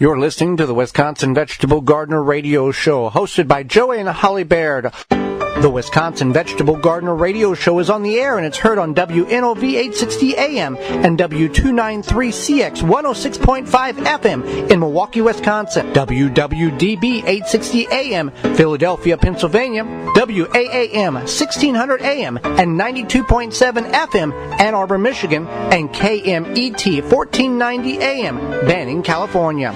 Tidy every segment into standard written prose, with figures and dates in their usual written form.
You're listening to the Wisconsin Vegetable Gardener Radio Show, hosted by Joey and Holly Baird. The Wisconsin Vegetable Gardener Radio Show is on the air, and it's heard on WNOV 860 AM and W293CX 106.5 FM in Milwaukee, Wisconsin, WWDB 860 AM, Philadelphia, Pennsylvania, WAAM 1600 AM and 92.7 FM, Ann Arbor, Michigan, and KMET 1490 AM, Banning, California.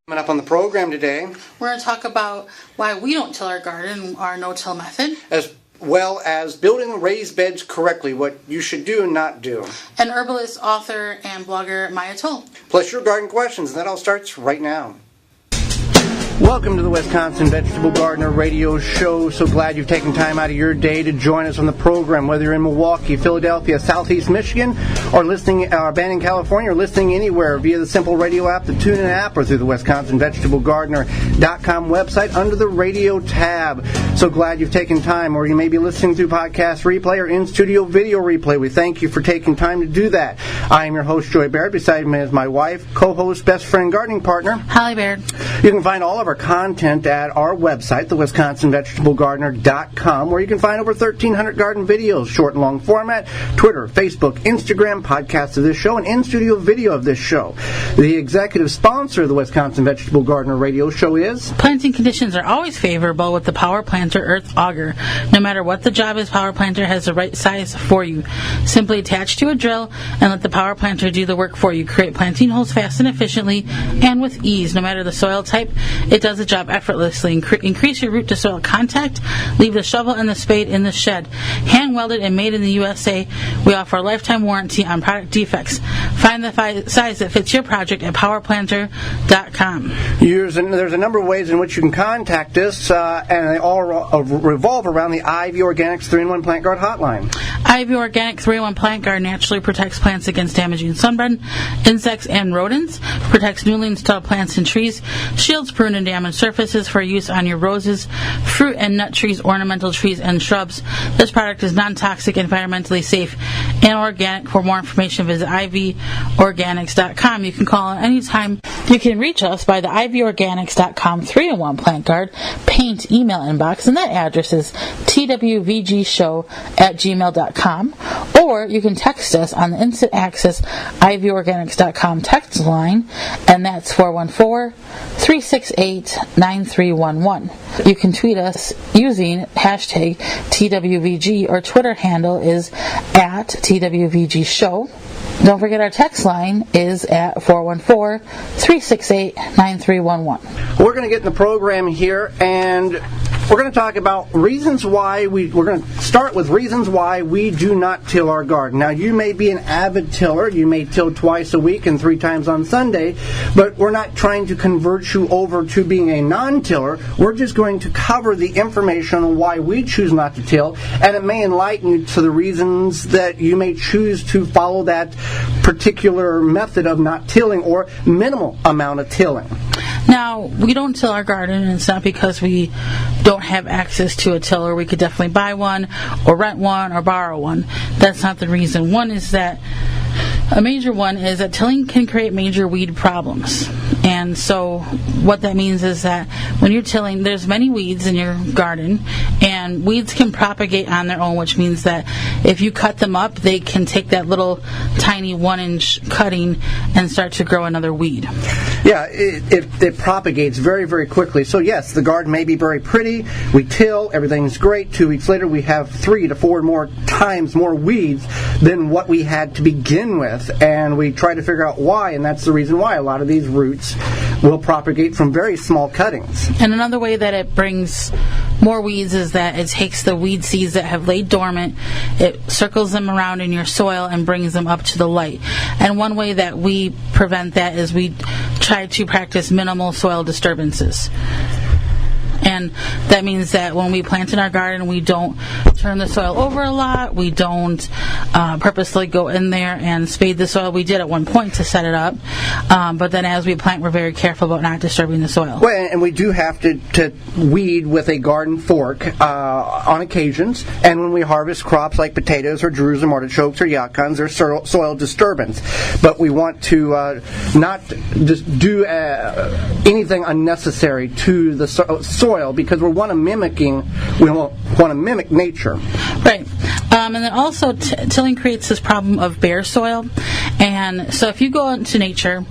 Coming up on the program today, we're going to talk about why we don't till our garden, our no-till method, as well as building raised beds correctly, what you should do and not do. And herbalist, author, and blogger Maia Toll. Plus your garden questions, and that all starts right now. Welcome to the Wisconsin Vegetable Gardener Radio Show. So glad you've taken time out of your day to join us on the program, whether you're in Milwaukee, Philadelphia, Southeast Michigan, or listening, Banning, California, or listening anywhere via the simple radio app, the TuneIn app, or through the WisconsinVegetableGardener.com website under the radio tab. So glad you've taken time, or you may be listening through podcast replay or in-studio video replay. We thank you for taking time to do that. I am your host, Joy Baird. Beside me is my wife, co-host, best friend, gardening partner, Holly Baird. You can find all of our content at our website, the WisconsinVegetableGardener.com, where you can find over 1,300 garden videos, short and long format, Twitter, Facebook, Instagram, podcasts of this show, and in-studio video of this show. The executive sponsor of the Wisconsin Vegetable Gardener Radio Show is... Planting conditions are always favorable with the Power Planter Earth Auger. No matter what the job is, Power Planter has the right size for you. Simply attach to a drill and let the Power Planter do the work for you. Create planting holes fast and efficiently and with ease. No matter the soil type, it does the job effortlessly. Increase your root to soil contact. Leave the shovel and the spade in the shed. Hand welded and made in the USA. We offer a lifetime warranty on product defects. Find the size that fits your project at powerplanter.com. There's a number of ways in which you can contact us, and they all revolve around the Ivy Organics 3-in-1 Plant Guard hotline. Ivy Organic 3-in-1 Plant Guard naturally protects plants against damaging sunburn, insects, and rodents. Protects newly installed plants and trees. Shields prune and damaged surfaces for use on your roses, fruit and nut trees, ornamental trees, and shrubs. This product is non-toxic, environmentally safe, and organic. For more information, visit ivorganics.com. You can call at any time. You can reach us by the ivorganics.com 3-in-1 Plant Guard paint email inbox, and that address is twvgshow@gmail.com, or you can text us on the instant access ivorganics.com text line, and that's 414-368-9311. You can tweet us using hashtag TWVG, or Twitter handle is at TWVGshow. Don't forget our text line is at 414-368-9311. We're going to get in the program here, and we're going to talk about reasons why we're going to start with reasons why we do not till our garden. Now, you may be an avid tiller. You may till twice a week and 3 times on Sunday, but we're not trying to convert you over to being a non-tiller. We're just going to cover the information on why we choose not to till, and it may enlighten you to the reasons that you may choose to follow that particular method of not tilling or minimal amount of tilling. Now, we don't till our garden, and it's not because we don't have access to a tiller. We could definitely buy one or rent one or borrow one. That's not the reason. A major one is that tilling can create major weed problems. And so what that means is that when you're tilling, there's many weeds in your garden, and weeds can propagate on their own, which means that if you cut them up, they can take that little tiny 1-inch cutting and start to grow another weed. Yeah, it propagates very, very quickly. So yes, the garden may be very pretty. We till, everything's great. 2 weeks later, we have 3 to 4 more times more weeds than what we had to begin with. And we try to figure out why, and that's the reason why a lot of these roots will propagate from very small cuttings. And another way that it brings more weeds is that it takes the weed seeds that have laid dormant, it circles them around in your soil and brings them up to the light. And one way that we prevent that is we try to practice minimal soil disturbances. And that means that when we plant in our garden, we don't turn the soil over a lot. We don't purposely go in there and spade the soil. We did at one point to set it up, but then as we plant, we're very careful about not disturbing the soil. Well, and we do have to weed with a garden fork on occasions, and when we harvest crops like potatoes or Jerusalem artichokes or yacons, there's soil disturbance. But we want to not just do anything unnecessary to the soil, because we want to mimic nature. Right. And then also tilling creates this problem of bare soil. And so if you go out into nature,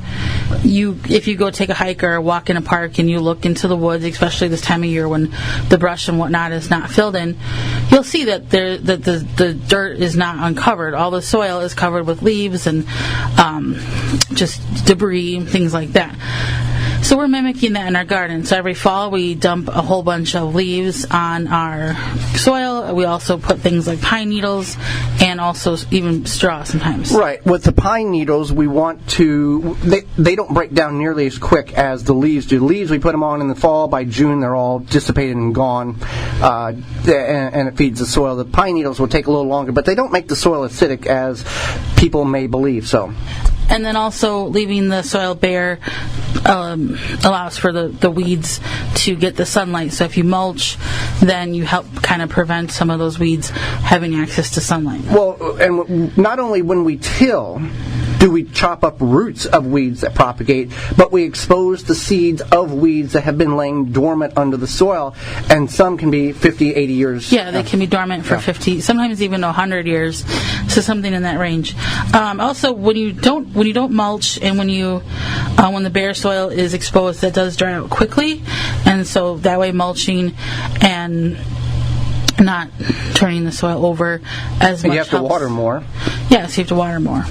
if you go take a hike or walk in a park and you look into the woods, especially this time of year when the brush and whatnot is not filled in, you'll see that the dirt is not uncovered. All the soil is covered with leaves and just debris and things like that. So we're mimicking that in our garden. So every fall we dump a whole bunch of leaves on our soil. We also put things like pine needles and also even straw sometimes. Right. With the pine needles, we want to... They don't break down nearly as quick as the leaves do. The leaves, we put them on in the fall. By June, they're all dissipated and gone, and it feeds the soil. The pine needles will take a little longer, but they don't make the soil acidic as people may believe so. And then also leaving the soil bare allows for the weeds to get the sunlight. So if you mulch, then you help kind of prevent some of those weeds having access to sunlight. Well, and not only when we till do we chop up roots of weeds that propagate, but we expose the seeds of weeds that have been laying dormant under the soil, and some can be 50, 80 years. Yeah, they can be dormant for 50, sometimes even 100 years, so something in that range. Also, when you don't mulch and when the bare soil is exposed, that does dry out quickly, and so that way mulching and not turning the soil over as much. You have to water more. Yes, you have to water more.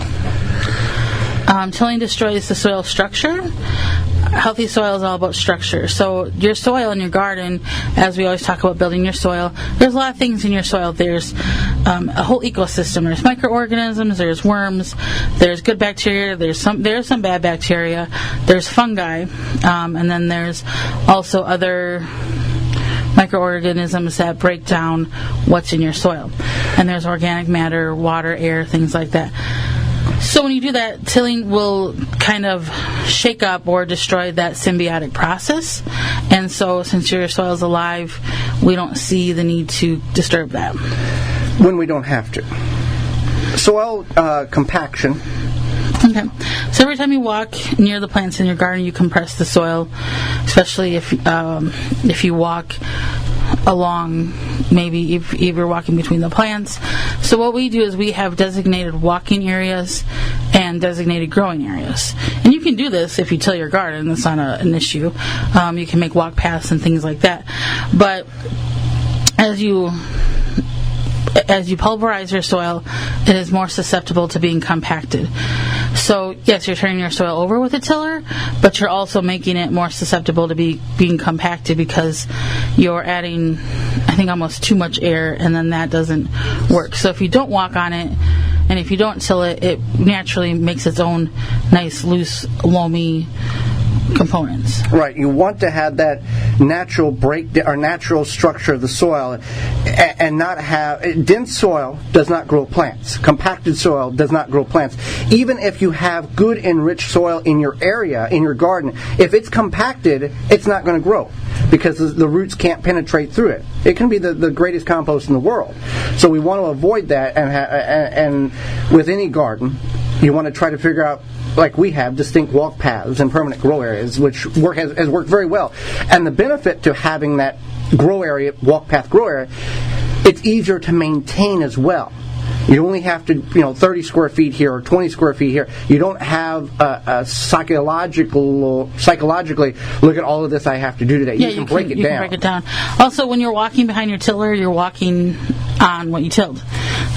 Tilling destroys the soil structure. Healthy soil is all about structure. So your soil in your garden, as we always talk about building your soil, there's a lot of things in your soil. There's a whole ecosystem. There's microorganisms, there's worms, there's good bacteria, there's some bad bacteria, there's fungi, and then there's also other microorganisms that break down what's in your soil. And there's organic matter, water, air, things like that. So when you do that, tilling will kind of shake up or destroy that symbiotic process. And so since your soil is alive, we don't see the need to disturb that. When we don't have to. Soil compaction. Okay. So every time you walk near the plants in your garden, you compress the soil, especially if you walk along, maybe if you're walking between the plants. So what we do is we have designated walking areas and designated growing areas. And you can do this if you till your garden. That's not an issue. You can make walk paths and things like that. But as you pulverize your soil, it is more susceptible to being compacted. So, yes, you're turning your soil over with a tiller, but you're also making it more susceptible to being compacted because you're adding, I think, almost too much air, and then that doesn't work. So if you don't walk on it, and if you don't till it, it naturally makes its own nice, loose, loamy components. Right. You want to have that natural or natural structure of the soil, and not have dense soil does not grow plants. Compacted soil does not grow plants. Even if you have good enriched soil in your area, in your garden, if it's compacted, it's not going to grow because the roots can't penetrate through it. It can be the greatest compost in the world. So we want to avoid that, and with any garden, you want to try to figure out, like we have, distinct walk paths and permanent grow areas, which has worked very well. And the benefit to having that walk path grow area, it's easier to maintain as well. You only have to, 30 square feet here or 20 square feet here. You don't have a psychologically look at all of this I have to do today. Yeah, you can break it down. Also, when you're walking behind your tiller, you're walking on what you tilled.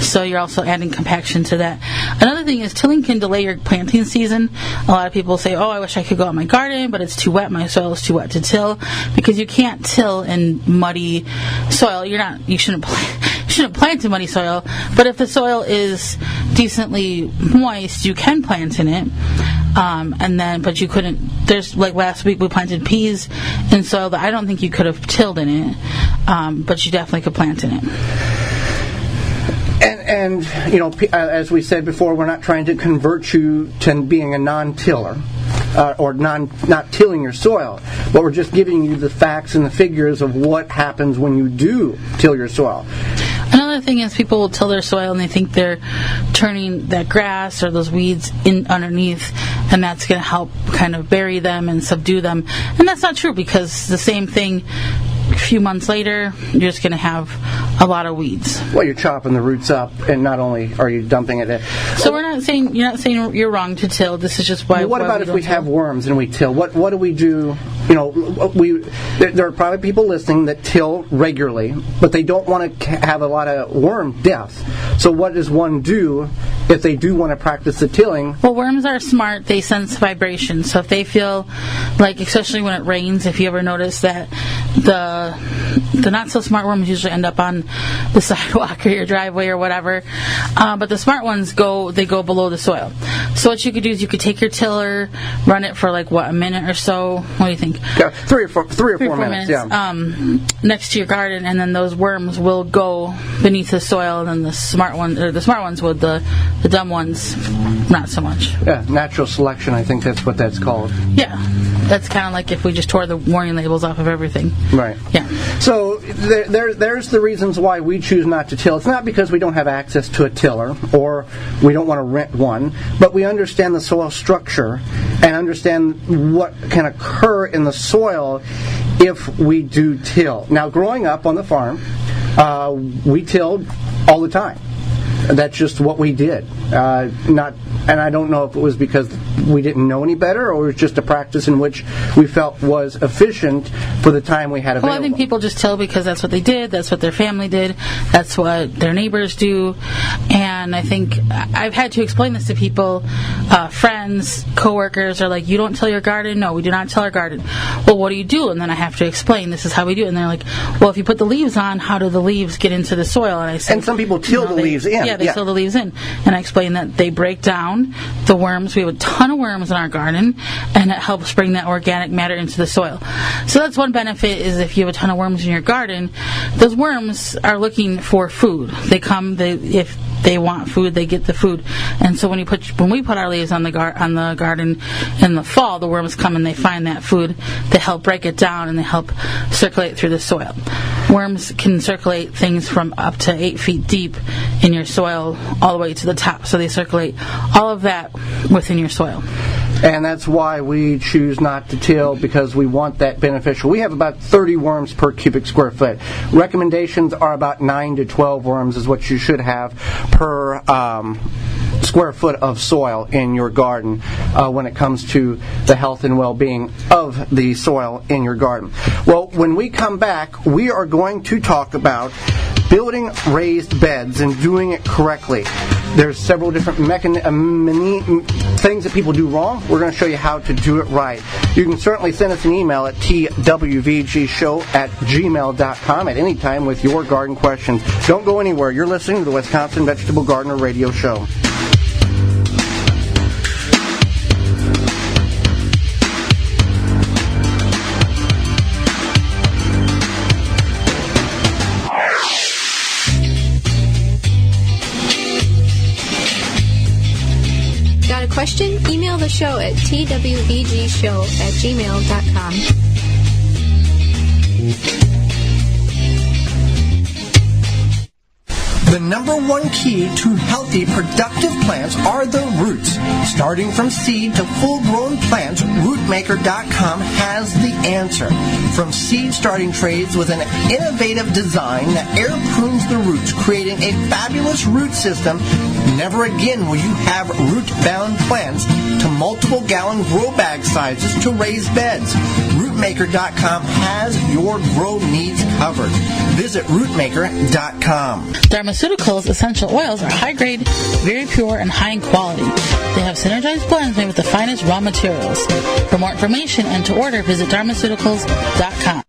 So you're also adding compaction to that. Another thing is tilling can delay your planting season. A lot of people say, I wish I could go out in my garden, but it's too wet. My soil is too wet to till, because you can't till in muddy soil. You shouldn't plant in muddy soil, but if the soil is decently moist, you can plant in it. But you couldn't. There's, like last week we planted peas in soil that I don't think you could have tilled in it, but you definitely could plant in it. And, as we said before, we're not trying to convert you to being a non-tiller. Or not tilling your soil, but we're just giving you the facts and the figures of what happens when you do till your soil. Another thing is people will till their soil and they think they're turning that grass or those weeds in underneath, and that's going to help kind of bury them and subdue them. And that's not true, because the same thing, a few months later, you're just going to have a lot of weeds. Well, you're chopping the roots up, and not only are you dumping it in. So you're not saying you're wrong to till. This is just why. Well, what about if we have worms and we till? What do we do? There are probably people listening that till regularly, but they don't want to have a lot of worm death. So what does one do if they do want to practice the tilling? Well, worms are smart. They sense vibration. So if they feel like, especially when it rains, if you ever notice that the not so smart worms usually end up on the sidewalk or your driveway or whatever, but the smart ones go below the soil. So what you could do is you could take your tiller, run it for a minute or so. What do you think? Yeah, three or four minutes. Yeah. Next to your garden, and then those worms will go beneath the soil, and then the smart ones would, the dumb ones not so much. Yeah, natural selection. I think that's what that's called. Yeah. That's kind of like if we just tore the warning labels off of everything. Right. Yeah. So there's the reasons why we choose not to till. It's not because we don't have access to a tiller or we don't want to rent one, but we understand the soil structure and understand what can occur in the soil if we do till. Now, growing up on the farm, we tilled all the time. That's just what we did. And I don't know if it was because we didn't know any better, or it was just a practice in which we felt was efficient for the time we had available. Well, I think people just till because that's what they did, that's what their family did, that's what their neighbors do. And I think I've had to explain this to people, friends, coworkers are like, you don't till your garden? No, we do not till our garden. Well, what do you do? And then I have to explain, this is how we do it. And they're like, well, if you put the leaves on, how do the leaves get into the soil? And I said, and some people till the leaves in. Yeah, they till the leaves in. And I explained that they break down the worms. We have a ton of worms in our garden, and it helps bring that organic matter into the soil. So that's one benefit, is if you have a ton of worms in your garden, those worms are looking for food. They come, if they want food, they get the food. And so when we put our leaves on the garden in the fall, the worms come and they find that food. They help break it down and they help circulate through the soil. Worms can circulate things from up to 8 feet deep in your soil all the way to the top. So they circulate all of that within your soil. And that's why we choose not to till, because we want that beneficial. We have about 30 worms per cubic square foot. Recommendations are about 9 to 12 worms is what you should have per square foot of soil in your garden when it comes to the health and well-being of the soil in your garden. Well, when we come back, we are going to talk about building raised beds and doing it correctly. There's several different things that people do wrong. We're going to show you how to do it right. You can certainly send us an email at twvgshow@gmail.com at any time with your garden questions. Don't go anywhere. You're listening to the Wisconsin Vegetable Gardener Radio Show. Question? Email the show at twvgshow@gmail.com. The number one key to healthy, productive plants are the roots. Starting from seed to full-grown plants, rootmaker.com has the answer. From seed starting trays with an innovative design that air prunes the roots, creating a fabulous root system, never again will you have root-bound plants, to multiple gallon grow bag sizes to raised beds. Rootmaker.com has your grow needs covered. Visit rootmaker.com. Pharmaceuticals essential oils are high grade, very pure, and high in quality. They have synergized blends made with the finest raw materials. For more information and to order, visit Pharmaceuticals.com.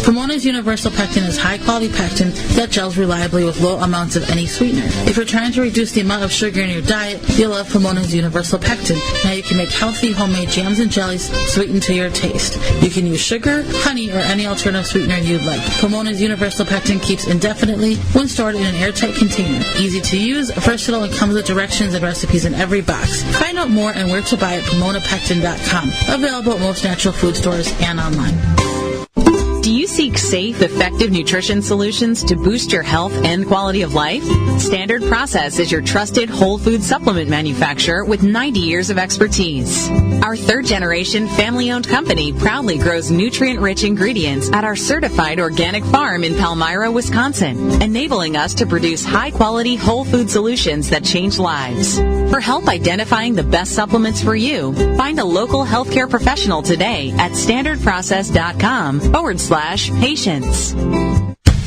Pomona's Universal Pectin is high-quality pectin that gels reliably with low amounts of any sweetener. If you're trying to reduce the amount of sugar in your diet, you'll love Pomona's Universal Pectin. Now you can make healthy homemade jams and jellies sweetened to your taste. You can use sugar, honey, or any alternative sweetener you'd like. Pomona's Universal Pectin keeps indefinitely when stored in an airtight container. Easy to use, versatile, and comes with directions and recipes in every box. Find out more and where to buy at PomonaPectin.com. Available at most natural food stores and online. Do you seek safe, effective nutrition solutions to boost your health and quality of life? Standard Process is your trusted whole food supplement manufacturer with 90 years of expertise. Our third-generation family-owned company proudly grows nutrient-rich ingredients at our certified organic farm in Palmyra, Wisconsin, enabling us to produce high-quality whole food solutions that change lives. For help identifying the best supplements for you, find a local healthcare professional today at standardprocess.com/patients.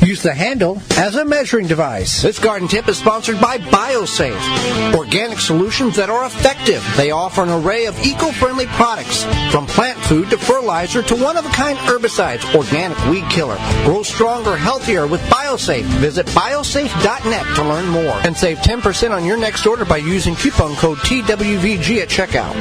Use the handle as a measuring device. This garden tip is sponsored by BioSafe, organic solutions that are effective. They offer an array of eco-friendly products, from plant food to fertilizer to one-of-a-kind herbicides, organic weed killer. Grow stronger, healthier with BioSafe. Visit biosafe.net to learn more and save 10% on your next order by using coupon code TWVG at checkout.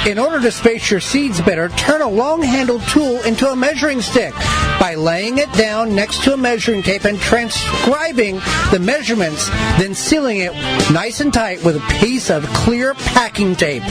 In order to space your seeds better, turn a long-handled tool into a measuring stick by laying it down next to a measuring tape and transcribing the measurements, then sealing it nice and tight with a piece of clear packing tape.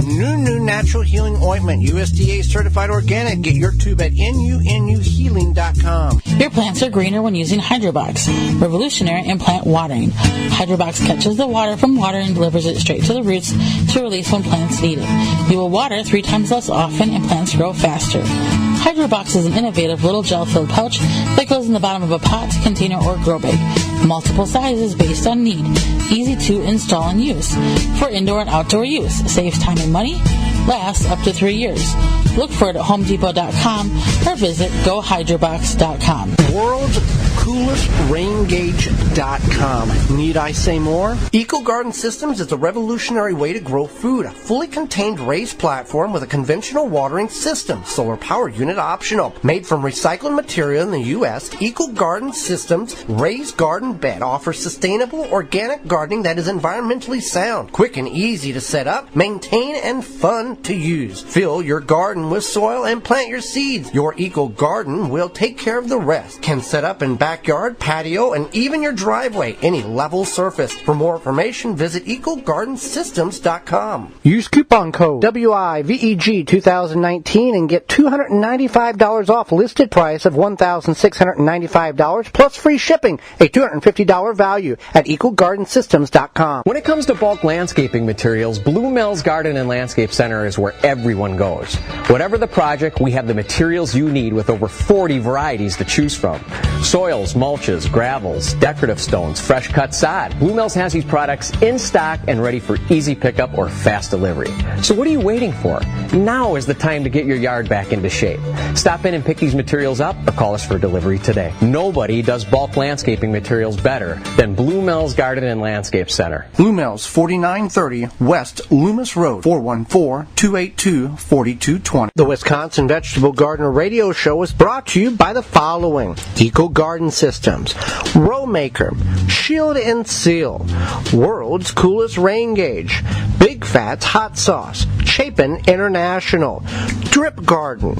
New Natural Healing Ointment, USDA certified organic. Get your tube at nunuhealing.com. Your plants are greener when using Hydrobox, revolutionary in plant watering. Hydrobox catches the water from water and delivers it straight to the roots to release when plants need it. You will water 3 times less often and plants grow faster. Hydrobox is an innovative little gel-filled pouch that goes in the bottom of a pot, container, or grow bag. Multiple sizes based on need. Easy to install and use. For indoor and outdoor use. Saves time and money. Lasts up to 3 years. Look for it at HomeDepot.com or visit GoHydrobox.com. World's coolest raingauge.com. Need I say more? Eco Garden Systems is a revolutionary way to grow food. A fully contained raised platform with a conventional watering system. Solar power unit optional. Made from recycled material in the U.S., Eco Garden Systems raised garden bed offers sustainable organic gardening that is environmentally sound, quick and easy to set up, maintain, and fun to use. Fill your garden with soil and plant your seeds. Your Eco Garden will take care of the rest. Can set up in backyard, patio, and even your driveway, any level surface. For more information, visit ecogardensystems.com. Use coupon code WIVEG 2019 and get $295 off listed price of $1,695 plus free shipping, a $250 value at ecogardensystems.com. When it comes to bulk landscaping materials, Blue Mills Garden and Landscape Center is where everyone goes. Whatever the project, we have the materials you need with over 40 varieties to choose from. Soils, mulches, gravels, decorative stones, fresh cut sod. Blue Mills has these products in stock and ready for easy pickup or fast delivery. So what are you waiting for? Now is the time to get your yard back into shape. Stop in and pick these materials up or call us for delivery today. Nobody does bulk landscaping materials better than Blue Mills Garden and Landscape Center. Blue Mills, 4930 West Loomis Road, 414-282-4220. The Wisconsin Vegetable Gardener Radio Show is brought to you by the following: Eco Garden Systems, Row Maker, Shield and Seal, World's Coolest Rain Gauge, Big Fats Hot Sauce, Chapin International, Drip Garden,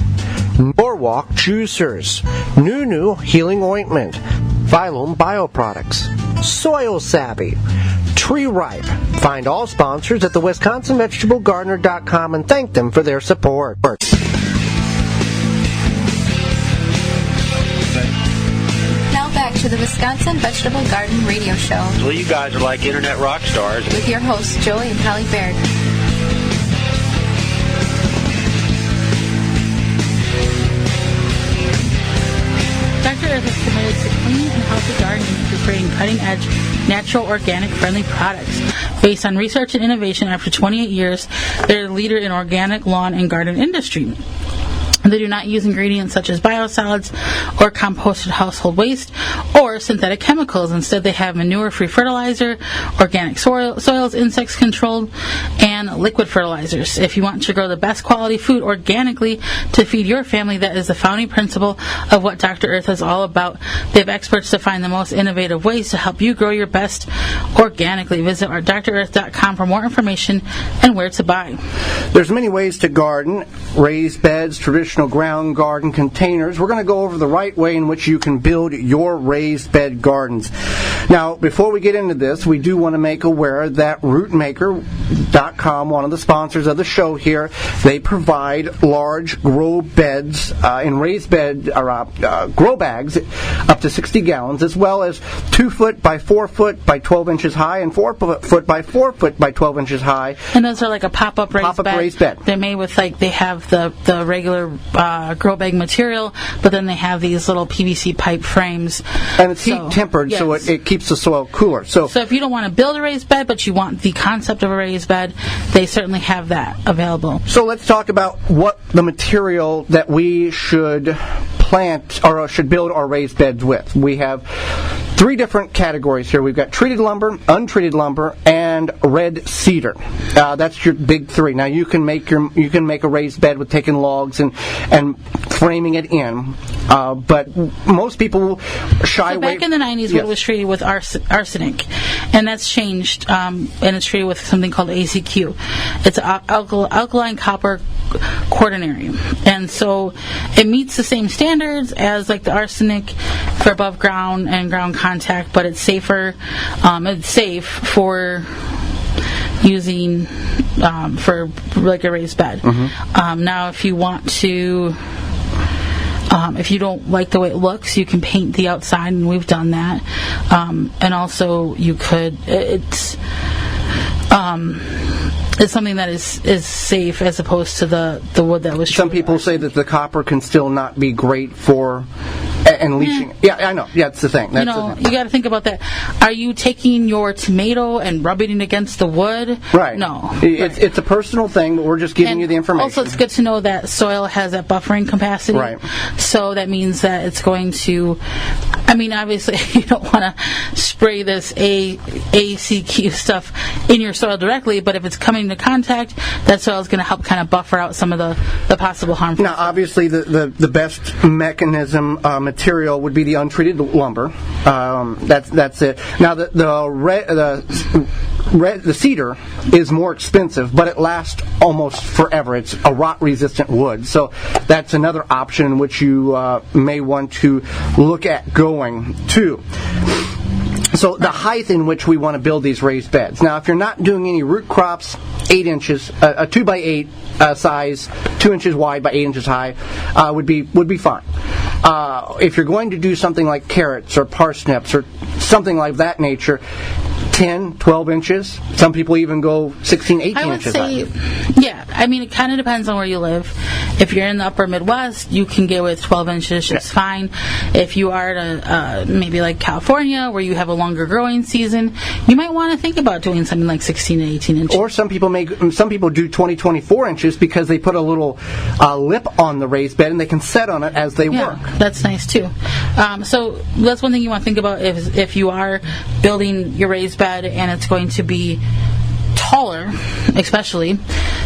Norwalk Juicers, Nunu Healing Ointment, Phylum Bioproducts, Soil Savvy, Tree Ripe. Find all sponsors at the WisconsinVegetableGardener.com and thank them for their support. Now back to the Wisconsin Vegetable Garden Radio Show. Well, you guys are like internet rock stars. With your hosts, Joey and Holly Baird. Dr. Earth is committed to clean and healthy gardening through creating cutting-edge, natural, organic, friendly products. Based on research and innovation, after 28 years, they're the leader in organic lawn and garden industry. The They do not use ingredients such as biosolids or composted household waste or synthetic chemicals. Instead, they have manure-free fertilizer, organic soils, insects controlled, and liquid fertilizers. If you want to grow the best quality food organically to feed your family, that is the founding principle of what Dr. Earth is all about. They have experts to find the most innovative ways to help you grow your best organically. Visit our drearth.com for more information and where to buy. There's many ways to garden: raised beds, traditional ground garden, containers. We're going to go over the right way in which you can build your raised bed gardens. Now, before we get into this, we do want to make aware that rootmaker.com, one of the sponsors of the show here, they provide large grow beds in raised bed grow bags up to 60 gallons, as well as 2 foot by 4 foot by 12 inches high and 4 foot by 4 foot by 12 inches high. And those are like a pop-up raised bed. They're made with, like, they have the regular grow bag material, but then they have these little PVC pipe frames. And it's heat tempered, yes. So it keeps the soil cooler. So if you don't want to build a raised bed, but you want the concept of a raised bed, they certainly have that available. So let's talk about what the material that we should plant or should build our raised beds with. We have 3 different categories here. We've got treated lumber, untreated lumber, and red cedar. That's your big 3. Now you can make a raised bed with taking logs and framing it in, but most people shy away. Back in the 90s, yes, it was treated with arsenic, and that's changed, and it's treated with something called ACQ. It's alkaline copper quaternary, and so it meets the same standards as like the arsenic for above ground and ground contact, but it's safer. It's safe for using for like a raised bed. Mm-hmm. Now, if you want to, if you don't like the way it looks, you can paint the outside, and we've done that. And also, you could. It's something that is safe as opposed to the wood that was. Some people say that the copper can still not be great for and leaching. Yeah, I know. Yeah, it's the thing. That's you got to think about that. Are you taking your tomato and rubbing it against the wood? Right. No. It's a personal thing, but we're just giving you the information. Also, it's good to know that soil has that buffering capacity. Right. So that means that it's going to. I mean, obviously, you don't want to spray this ACQ stuff in your soil directly, but if it's coming into contact, that soil is going to help kind of buffer out some of the possible harmful. Now, obviously, the best mechanism material would be the untreated lumber. That's it. Now, the cedar is more expensive, but it lasts almost forever. It's a rot-resistant wood, so that's another option in which you may want to look at going to. So the height in which we want to build these raised beds. Now, if you're not doing any root crops, 8 inches, a 2x8 size, 2 inches wide by 8 inches high, would be fine. If you're going to do something like carrots or parsnips or something like that nature, 10, 12 inches. Some people even go 16, 18 inches high. I would say, yeah. I mean, it kind of depends on where you live. If you're in the upper Midwest, you can get with 12 inches just fine. If you are to maybe like California, where you have a longer growing season, you might want to think about doing something like 16 to 18 inches. Or some people do 20, 24 inches because they put a little lip on the raised bed and they can set on it as they work. That's nice too. So that's one thing you want to think about if you are building your raised bed and it's going to be taller, especially,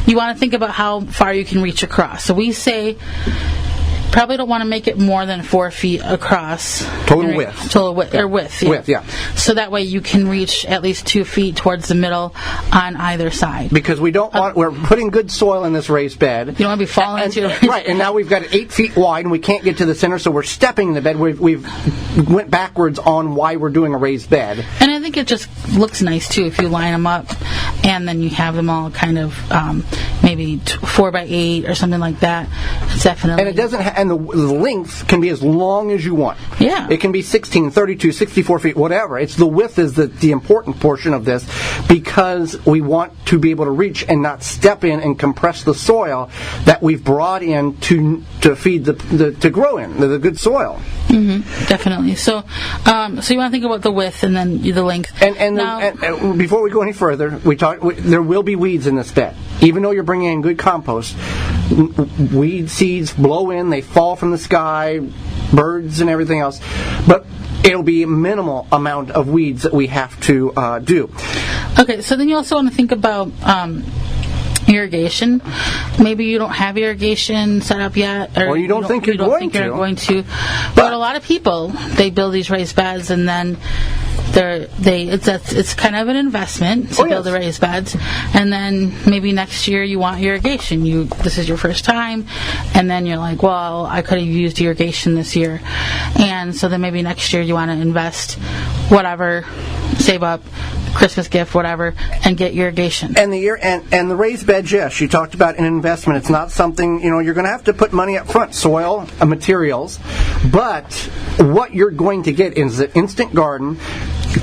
you want to think about how far you can reach across. So we say probably don't want to make it more than 4 feet across. Total width. Or width. Yeah. Width, yeah. So that way you can reach at least 2 feet towards the middle on either side. Because we don't want, we're putting good soil in this raised bed. You don't want to be falling into it. Right, and now we've got it 8 feet wide and we can't get to the center, so we're stepping in the bed. We've went backwards on why we're doing a raised bed. And I think it just looks nice too if you line them up and then you have them all kind of maybe 4x8 or something like that. It's definitely. And it doesn't and the length can be as long as you want. Yeah. It can be 16, 32, 64 feet, whatever. It's the width is the important portion of this because we want to be able to reach and not step in and compress the soil that we've brought in to feed to grow in, the good soil. Mm-hmm. Definitely. So you want to think about the width and then the length. And before we go any further, there will be weeds in this bed. Even though you're bringing in good compost, weed seeds blow in, they fall from the sky, birds and everything else, but it'll be a minimal amount of weeds that we have to do. Okay, so then you also want to think about irrigation. Maybe you don't have irrigation set up yet, or you don't think you're going to. But a lot of people, they build these raised beds, and then it's kind of an investment to build the raised beds, and then maybe next year you want irrigation. This is your first time, and then you're like, well, I could have used irrigation this year, and so then maybe next year you want to invest whatever, save up, Christmas gift, whatever, and get irrigation. And the raised beds, yes, you talked about an investment. It's not something, you're going to have to put money up front, soil, materials, but what you're going to get is an instant garden,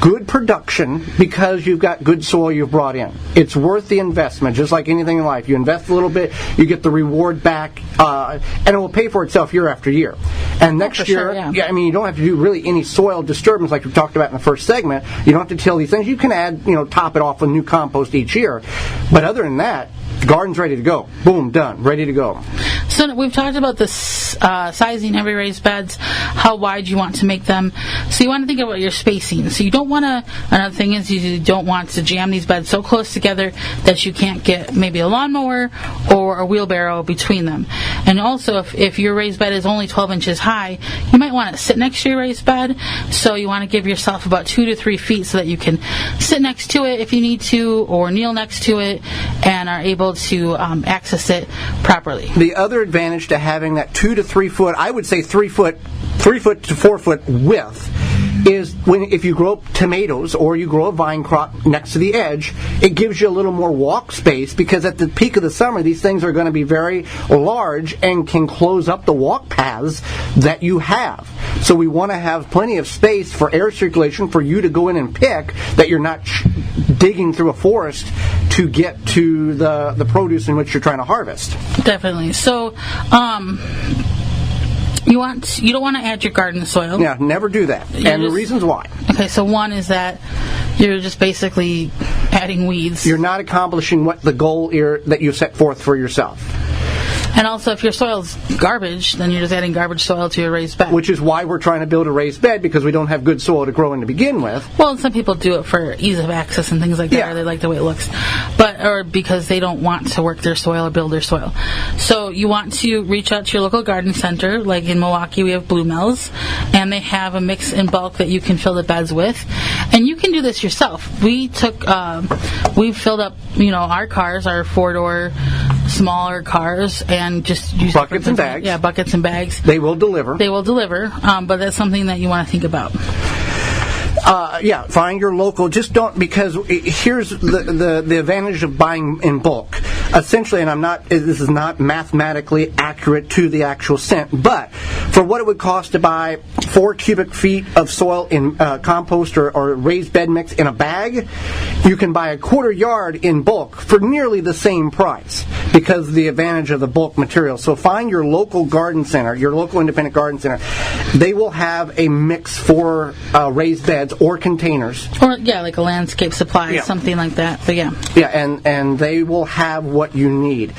good production, because you've got good soil you've brought in. It's worth the investment, just like anything in life. You invest a little bit, you get the reward back, and it will pay for itself year after year. And next year, you don't have to do really any soil disturbance like we talked about in the first segment. You don't have to till these things. You can add, top it off with new compost each year. But other than that, the garden's ready to go. Boom, done, ready to go. So we've talked about the sizing every raised beds, how wide you want to make them. So you want to think about your spacing. So you don't want to, another thing is you don't want to jam these beds so close together that you can't get maybe a lawnmower or a wheelbarrow between them. And also, if your raised bed is only 12 inches high, you might want to sit next to your raised bed. So you want to give yourself about 2 to 3 feet so that you can sit next to it if you need to, or kneel next to it, and are able to access it properly. The other advantage to having that 2 to 3 foot, I would say 3 foot to 4 foot width, is if you grow tomatoes or you grow a vine crop next to the edge, it gives you a little more walk space, because at the peak of the summer these things are going to be very large and can close up the walk paths that you have. So we want to have plenty of space for air circulation for you to go in and pick, that you're not digging through a forest to get to the produce in which you're trying to harvest. Definitely. So you don't want to add your garden soil. Yeah, never do that. The reasons why. Okay, so one is that you're just basically adding weeds. You're not accomplishing what the goal that you set forth for yourself. And also, if your soil's garbage, then you're just adding garbage soil to your raised bed. Which is why we're trying to build a raised bed, because we don't have good soil to grow in to begin with. Well, and some people do it for ease of access and things like that, or they like the way it looks. Or because they don't want to work their soil or build their soil. So you want to reach out to your local garden center. Like in Milwaukee, we have Blue Mills, and they have a mix in bulk that you can fill the beds with. And you can do this yourself. We filled up, our cars, our 4-door smaller cars, and just use buckets and bags. Yeah, buckets and bags. They will deliver. But that's something that you want to think about. Find your local. Just don't, because here's the advantage of buying in bulk. Essentially, and this is not mathematically accurate to the actual cent, but for what it would cost to buy 4 cubic feet of soil in compost or raised bed mix in a bag, you can buy a quarter yard in bulk for nearly the same price, because of the advantage of the bulk material. So find your local garden center, your local independent garden center. They will have a mix for raised beds or containers. Or, like a landscape supply, something like that. But and they will have what you need.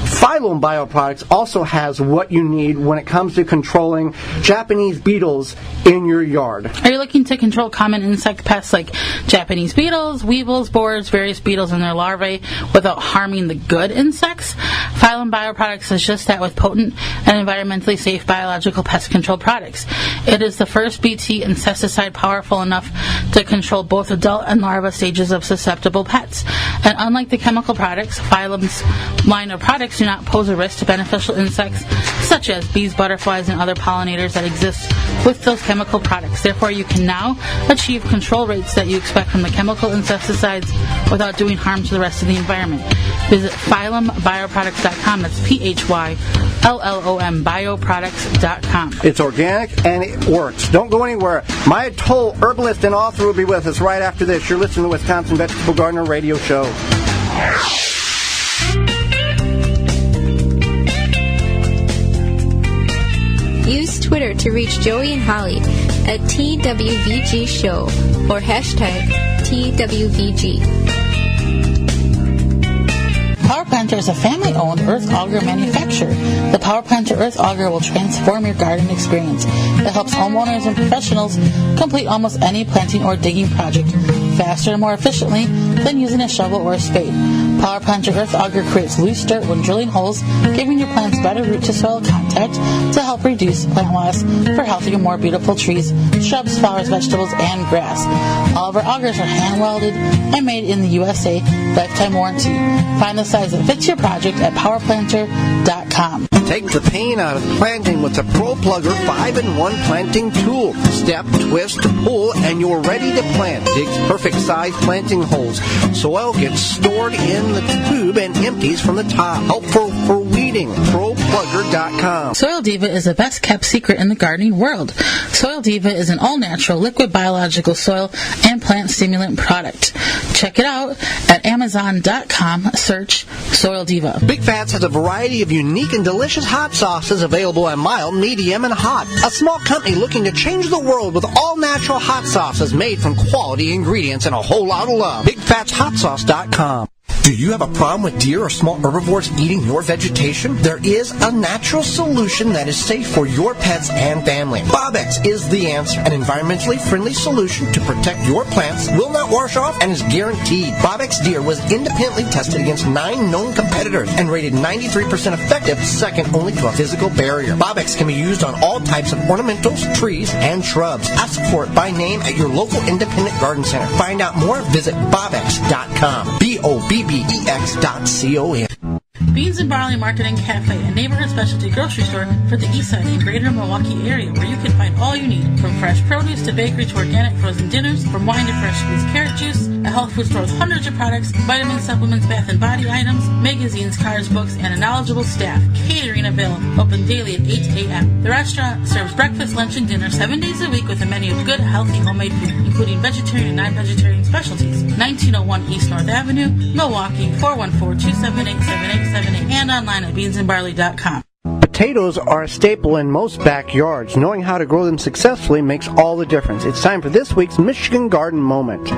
Phylum Bioproducts also has what you need when it comes to controlling Japanese beetles in your yard. Are you looking to control common insect pests like Japanese beetles, weevils, borers, various beetles and their larvae without harming the good insects? Phylum Bioproducts is just that, with potent and environmentally safe biological pest control products. It is the first BT insecticide powerful enough to control both adult and larva stages of susceptible pets. And unlike the chemical products, Phylum's line of products do not pose a risk to beneficial insects such as bees, butterflies, and other pollinators that exist with those chemical products. Therefore, you can now achieve control rates that you expect from the chemical insecticides without doing harm to the rest of the environment. Visit PhylumBioproducts.com. That's PHYLLOM Bioproducts.com. It's organic and it works. Don't go anywhere. Maia Toll, herbalist and author, will be with us right after this. You're listening to the Wisconsin Vegetable Gardener Radio Show. Use Twitter to reach Joey and Holly at TWVG Show or hashtag TWVG. Power Planter is a family-owned earth auger manufacturer. The Power Planter earth auger will transform your garden experience. It helps homeowners and professionals complete almost any planting or digging project faster and more efficiently than using a shovel or a spade. Power Planter earth auger creates loose dirt when drilling holes, giving your plants better root to soil contact to help reduce plant loss for healthier, more beautiful trees, shrubs, flowers, vegetables, and grass. All of our augers are hand welded and made in the USA, lifetime warranty. Find the size that fits your project at powerplanter.com. Take the pain out of planting with the Pro Plugger 5-in-1 planting tool. Step, twist, pull, and you're ready to plant. Digs perfect size planting holes. Soil gets stored in the tube and empties from the top. Helpful for weeding. ProPlugger.com. Soil Diva is the best kept secret in the gardening world. Soil Diva is an all-natural liquid biological soil and plant stimulant product. Check it out at Amazon.com. Search Soil Diva. Big Fats has a variety of unique and delicious hot sauces available in mild, medium, and hot. A small company looking to change the world with all-natural hot sauces made from quality ingredients and a whole lot of love. BigFatsHotSauce.com. Do you have a problem with deer or small herbivores eating your vegetation? There is a natural solution that is safe for your pets and family. Bobex is the answer. An environmentally friendly solution to protect your plants, will not wash off, and is guaranteed. Bobex Deer was independently tested against 9 known competitors and rated 93% effective, second only to a physical barrier. Bobex can be used on all types of ornamentals, trees, and shrubs. Ask for it by name at your local independent garden center. Find out more, visit Bobex.com. BOBBEX.com. Beans and Barley Market and Cafe, a neighborhood specialty grocery store for the East Side and greater Milwaukee area, where you can find all you need, from fresh produce to bakery to organic frozen dinners, from wine to fresh squeezed carrot juice. A health food store with hundreds of products, vitamins, supplements, bath and body items, magazines, cards, books, and a knowledgeable staff. Catering available, open daily at 8 a.m. The restaurant serves breakfast, lunch, and dinner 7 days a week with a menu of good, healthy, homemade food, including vegetarian and non-vegetarian specialties. 1901 East North Avenue, Milwaukee, 414-278-7878, and online at beansandbarley.com. Potatoes are a staple in most backyards. Knowing how to grow them successfully makes all the difference. It's time for this week's Michigan Garden Moment.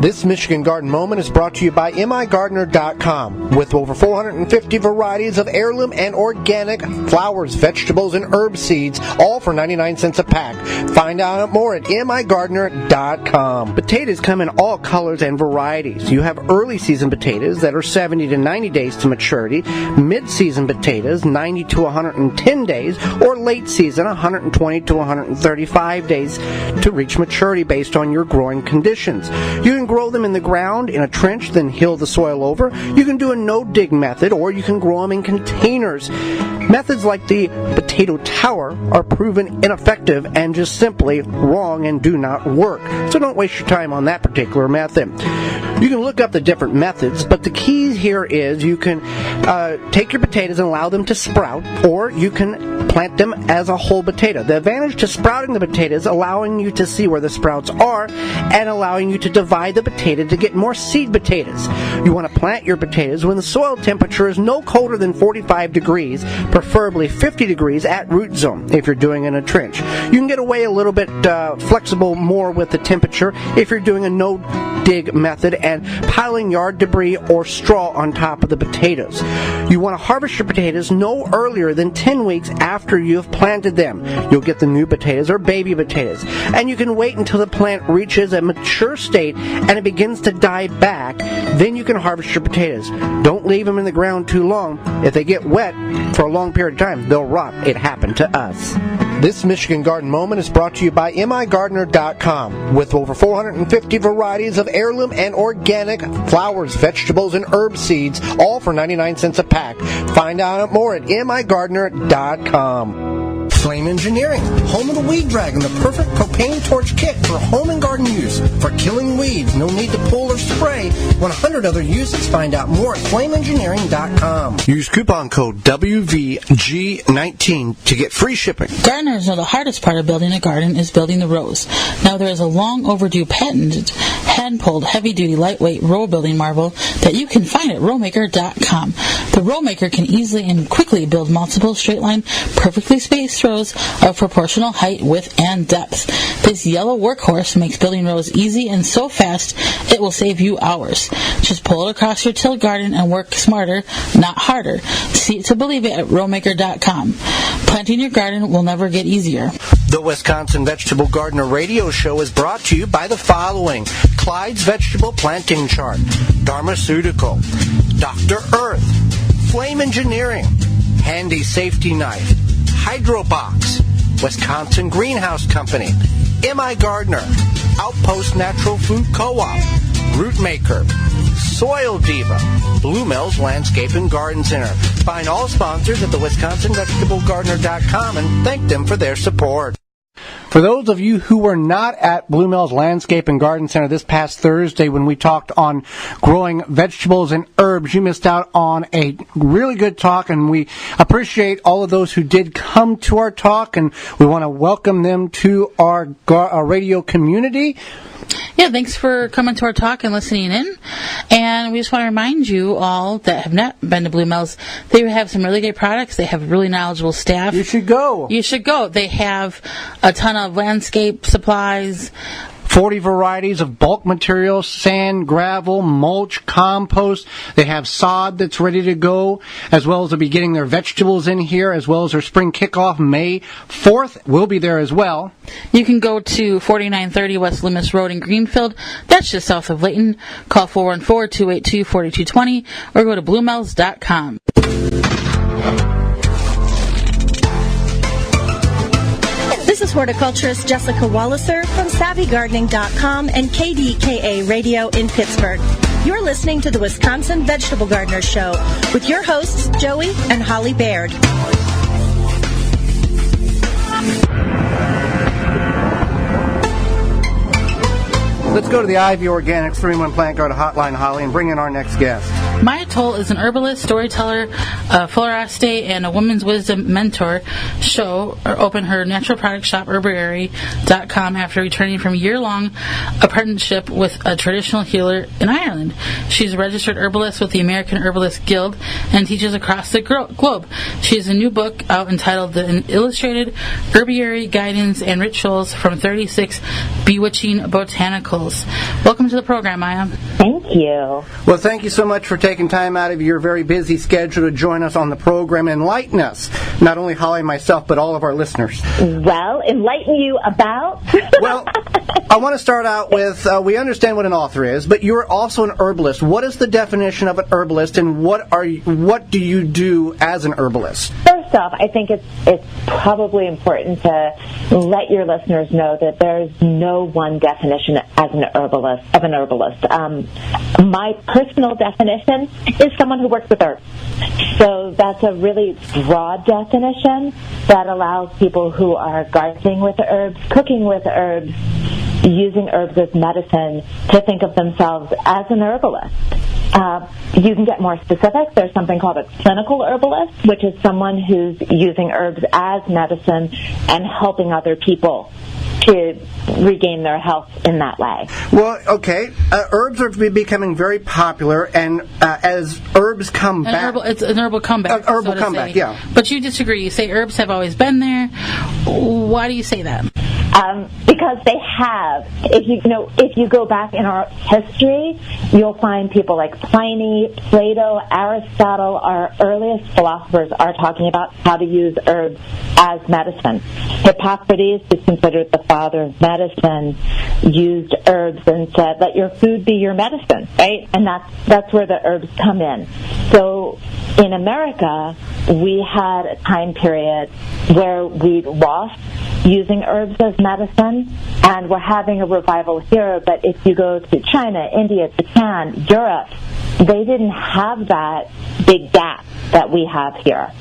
This Michigan Garden Moment is brought to you by MIGardener.com. With over 450 varieties of heirloom and organic flowers, vegetables, and herb seeds, all for 99 cents a pack. Find out more at MIGardener.com. Potatoes come in all colors and varieties. You have early season potatoes that are 70 to 90 days to maturity, mid-season potatoes 90 to 110 days, or late season 120 to 135 days to reach maturity based on your growing conditions. You can grow them in the ground in a trench, then hill the soil over. You can do a no-dig method, or you can grow them in containers. Methods like the potato tower are proven ineffective and just simply wrong and do not work. So don't waste your time on that particular method. You can look up the different methods, but the key here is you can take your potatoes and allow them to sprout, or you can plant them as a whole potato. The advantage to sprouting the potatoes is allowing you to see where the sprouts are and allowing you to divide the potato to get more seed potatoes. You want to plant your potatoes when the soil temperature is no colder than 45 degrees, preferably 50 degrees at root zone if you're doing it in a trench. You can get away a little bit flexible more with the temperature if you're doing a no-dig method and piling yard debris or straw on top of the potatoes. You want to harvest your potatoes no earlier than 10 weeks after you have planted them. You'll get the new potatoes or baby potatoes, and you can wait until the plant reaches a mature state and it begins to die back. Then you can harvest your potatoes. Don't leave them in the ground too long. If they get wet for a long period of time, they'll rot. It happened to us. This Michigan Garden Moment is brought to you by MIGardener.com. With over 450 varieties of heirloom and organic flowers, vegetables, and herb seeds, all for 99 cents a pack. Find out more at MIGardener.com. Flame Engineering, home of the Weed Dragon, the perfect propane torch kit for home and garden use. For killing weeds, no need to pull or spray. 100 other uses. Find out more at flameengineering.com. Use coupon code WVG19 to get free shipping. Gardeners know the hardest part of building a garden is building the rows. Now there is a long overdue patented, hand-pulled, heavy-duty, lightweight row building marvel that you can find at rowmaker.com. The Rowmaker can easily and quickly build multiple straight-line, perfectly spaced rows rows of proportional height, width, and depth. This yellow workhorse makes building rows easy and so fast it will save you hours. Just pull it across your tilled garden and work smarter, not harder. See it to believe it at rowmaker.com. Planting your garden will never get easier. The Wisconsin Vegetable Gardener Radio Show is brought to you by the following: Clyde's Vegetable Planting Chart, Dharmaceutical, Dr. Earth, Flame Engineering, Handy Safety Knife, Hydrobox, Wisconsin Greenhouse Company, M.I. Gardner, Outpost Natural Food Co-op, Rootmaker, Soil Diva, Blue Mills Landscape and Garden Center. Find all sponsors at the WisconsinVegetableGardener.com and thank them for their support. For those of you who were not at Blue Mills Landscape and Garden Center this past Thursday when we talked on growing vegetables and herbs, you missed out on a really good talk, and we appreciate all of those who did come to our talk, and we want to welcome them to our radio community. Yeah, thanks for coming to our talk and listening in. And we just want to remind you all that have not been to Blue Mills, they have some really great products. They have really knowledgeable staff. You should go. You should go. They have a ton of landscape supplies, 40 varieties of bulk materials: sand, gravel, mulch, compost. They have sod that's ready to go, as well as they'll be getting their vegetables in here, as well as their spring kickoff May 4th. We'll be there as well. You can go to 4930 West Loomis Road in Greenfield. That's just south of Layton. Call 414-282-4220 or go to bluemills.com. This is horticulturist Jessica Walliser from SavvyGardening.com and KDKA Radio in Pittsburgh. You're listening to the Wisconsin Vegetable Gardener Show with your hosts, Joey and Holly Baird. Let's go to the Ivy Organics 3-in-1 Plant Garden Hotline, Holly, and bring in our next guest. Maia Toll is an herbalist, storyteller, floriste, and a women's wisdom mentor. Opened her natural product shop, Herbalist.com, after returning from a year-long apprenticeship with a traditional healer in Ireland. She's a registered herbalist with the American Herbalist Guild and teaches across the globe. She has a new book out entitled The Illustrated Herbiary Guidance and Rituals from 36 Bewitching Botanicals. Welcome to the program, Maia. Thank you. Well, thank you so much for taking time out of your very busy schedule to join us on the program and enlighten us, not only Holly and myself, but all of our listeners. Well, enlighten you about? Well, I want to start out with, we understand what an author is, but you're also an herbalist. What is the definition of an herbalist, and what do you do as an herbalist? First off, I think it's probably important to let your listeners know that there's no one definition of an herbalist. My personal definition is someone who works with herbs. So that's a really broad definition that allows people who are gardening with herbs, cooking with herbs, using herbs as medicine to think of themselves as an herbalist. You can get more specific. There's something called a clinical herbalist, which is someone who's using herbs as medicine and helping other people to regain their health in that way. Well, okay. Herbs are becoming very popular, and as herbs come back... It's an herbal comeback. Herbal comeback, yeah. But you disagree. You say herbs have always been there. Why do you say that? Because they have. If you go back in our history, you'll find people like Pliny, Plato, Aristotle, our earliest philosophers are talking about how to use herbs as medicine. Hippocrates, who's considered the father of medicine, used herbs and said, let your food be your medicine, right? And that's where the herbs come in. So in America, we had a time period where we lost using herbs as medicine, and we're having a revival here. But if you go to China, India, Japan, Europe, they didn't have that big gap that we have here.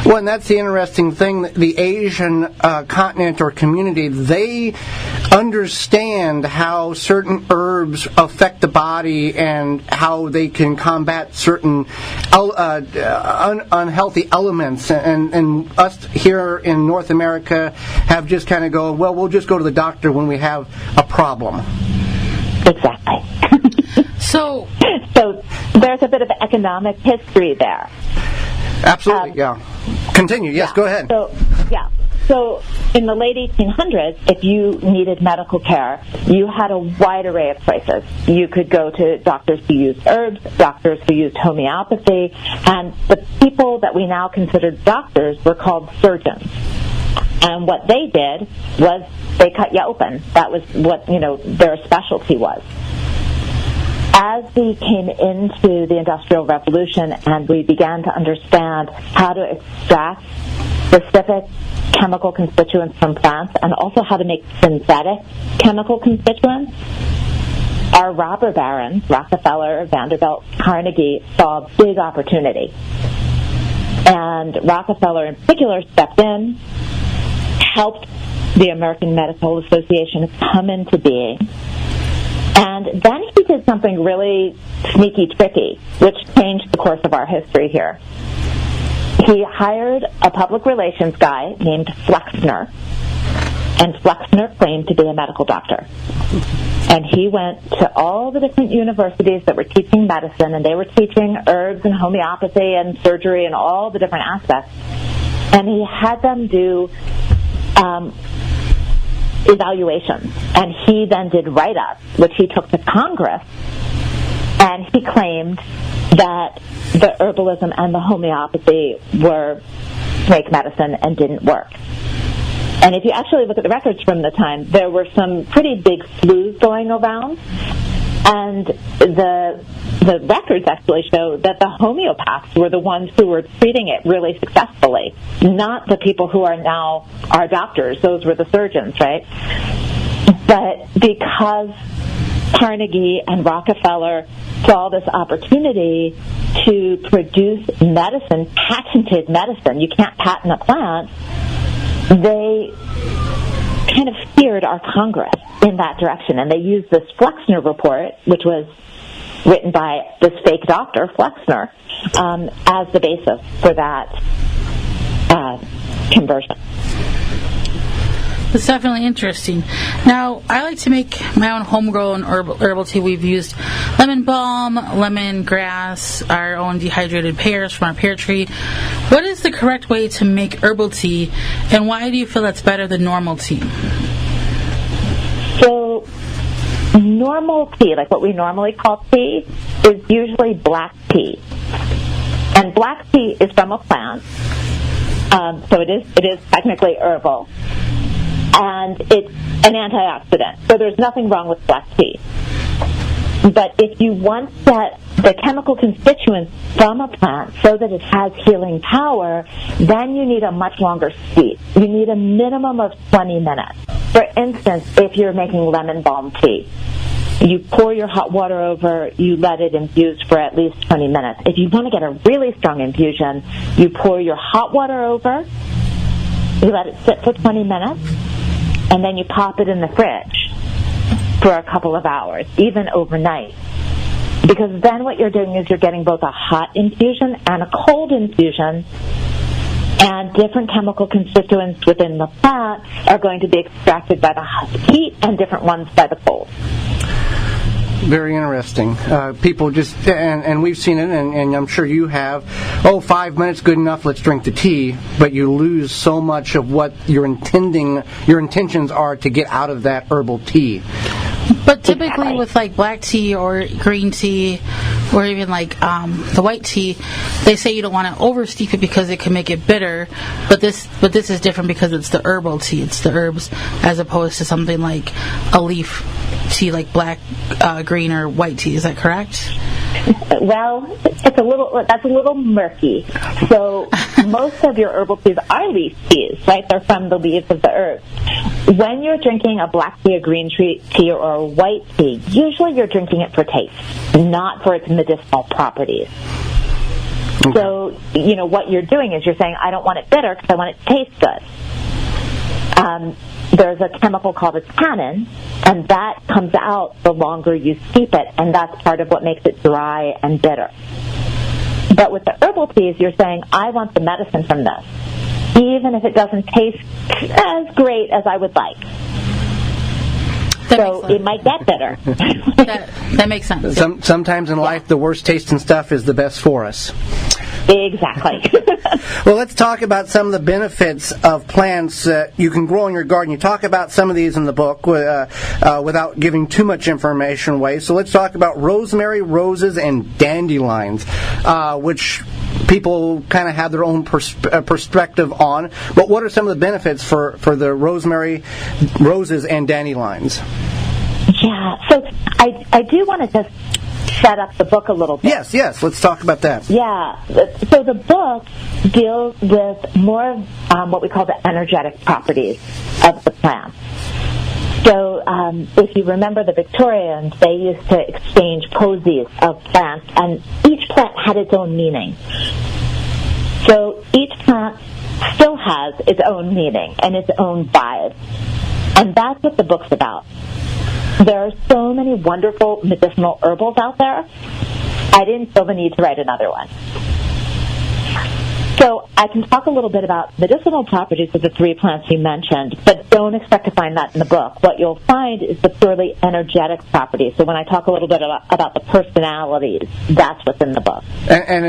Well, and that's the interesting thing. The Asian continent or community, they understand how certain herbs affect the body and how they can combat certain unhealthy elements. And us here in North America have just kind of go, well, we'll just go to the doctor when we have a problem. Exactly. So there's a bit of economic history there. Absolutely, yeah. Continue. Yes, go ahead. So Yeah. So in the late 1800s, if you needed medical care, you had a wide array of choices. You could go to doctors who used herbs, doctors who used homeopathy, and the people that we now consider doctors were called surgeons. And what they did was they cut you open. That was what, their specialty was. As we came into the Industrial Revolution and we began to understand how to extract specific chemical constituents from plants and also how to make synthetic chemical constituents, our robber barons, Rockefeller, Vanderbilt, Carnegie, saw a big opportunity. And Rockefeller in particular stepped in, helped the American Medical Association come into being, and then he did something really sneaky, tricky, which changed the course of our history here. He hired a public relations guy named Flexner, and Flexner claimed to be a medical doctor. And he went to all the different universities that were teaching medicine, and they were teaching herbs and homeopathy and surgery and all the different aspects. And he had them do evaluations. And he then did write-ups, which he took to Congress, and he claimed that the herbalism and the homeopathy were snake medicine and didn't work. And if you actually look at the records from the time, there were some pretty big flus going around, and the records actually show that the homeopaths were the ones who were treating it really successfully, not the people who are now our doctors. Those were the surgeons, right? But because Carnegie and Rockefeller saw this opportunity to produce medicine, patented medicine, you can't patent a plant, they kind of steered our Congress in that direction. And they used this Flexner report, which was written by this fake doctor, Flexner, as the basis for that conversion. It's definitely interesting. Now, I like to make my own homegrown herbal tea. We've used lemon balm, lemon grass, our own dehydrated pears from our pear tree. What is the correct way to make herbal tea, and why do you feel that's better than normal tea? So, normal tea, like what we normally call tea, is usually black tea. And black tea is from a plant, so it is technically herbal. And it's an antioxidant, so there's nothing wrong with black tea. But if you want the chemical constituents from a plant so that it has healing power, then you need a much longer steep. You need a minimum of 20 minutes. For instance, if you're making lemon balm tea, you pour your hot water over, you let it infuse for at least 20 minutes. If you want to get a really strong infusion, you pour your hot water over, you let it sit for 20 minutes, and then you pop it in the fridge for a couple of hours, even overnight. Because then what you're doing is you're getting both a hot infusion and a cold infusion, and different chemical constituents within the plant are going to be extracted by the heat and different ones by the cold. Very interesting. People just, and we've seen it, and I'm sure you have, 5 minutes, good enough, let's drink the tea, but you lose so much of what your intentions are to get out of that herbal tea. But typically with like black tea or green tea or even like the white tea, they say you don't want to oversteep it because it can make it bitter. But this is different because it's the herbal tea. It's the herbs as opposed to something like a leaf tea like black, green, or white tea. Is that correct? Well, that's a little murky. So most of your herbal teas are leaf teas, right? They're from the leaves of the herbs. When you're drinking a black tea, a green tea, or a white tea, usually you're drinking it for taste, not for its medicinal properties. Okay. So, what you're doing is you're saying, I don't want it bitter because I want it to taste good. There's a chemical called a tannin, and that comes out the longer you steep it, and that's part of what makes it dry and bitter. But with the herbal teas, you're saying, I want the medicine from this, even if it doesn't taste as great as I would like. So it might get better. that makes sense. Sometimes in life, the worst tasting stuff is the best for us. Exactly. Well, let's talk about some of the benefits of plants that you can grow in your garden. You talk about some of these in the book without giving too much information away. So let's talk about rosemary, roses, and dandelions, which people kind of have their own perspective on. But what are some of the benefits for the rosemary, roses, and dandelions? Yeah, so I do want to just set up the book a little bit. Yes, let's talk about that. Yeah, so the book deals with more of what we call the energetic properties of the plant. So if you remember the Victorians, they used to exchange posies of plants, and each plant had its own meaning. So each plant still has its own meaning and its own vibe. And that's what the book's about. There are so many wonderful medicinal herbals out there, I didn't feel the need to write another one. So I can talk a little bit about medicinal properties of the three plants you mentioned, but don't expect to find that in the book. What you'll find is the purely energetic properties. So when I talk a little bit about the personalities, that's what's in the book. And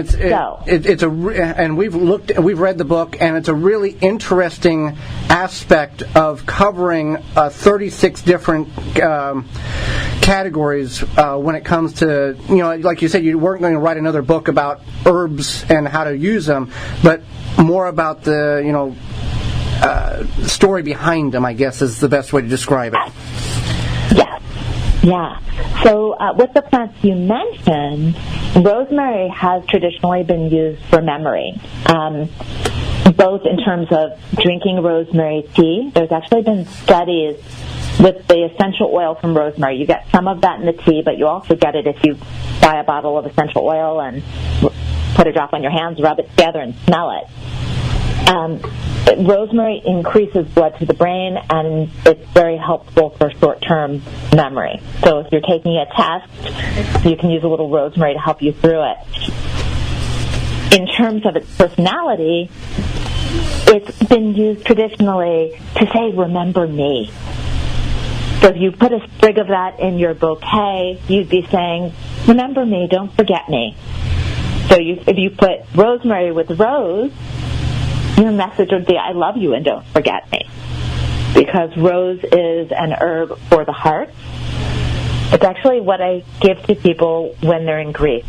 we've read the book, and it's a really interesting aspect of covering 36 different categories when it comes to, like you said, you weren't going to write another book about herbs and how to use them, but more about the, story behind them, I guess, is the best way to describe it. Yes. Yeah. So with the plants you mentioned, rosemary has traditionally been used for memory, both in terms of drinking rosemary tea. There's actually been studies with the essential oil from rosemary. You get some of that in the tea, but you also get it if you buy a bottle of essential oil and put a drop on your hands, rub it together, and smell it. Rosemary increases blood to the brain, and it's very helpful for short-term memory. So if you're taking a test, you can use a little rosemary to help you through it. In terms of its personality, it's been used traditionally to say, remember me. So if you put a sprig of that in your bouquet, you'd be saying, remember me, don't forget me. So if you put rosemary with rose, your message would be, I love you and don't forget me. Because rose is an herb for the heart. It's actually what I give to people when they're in grief.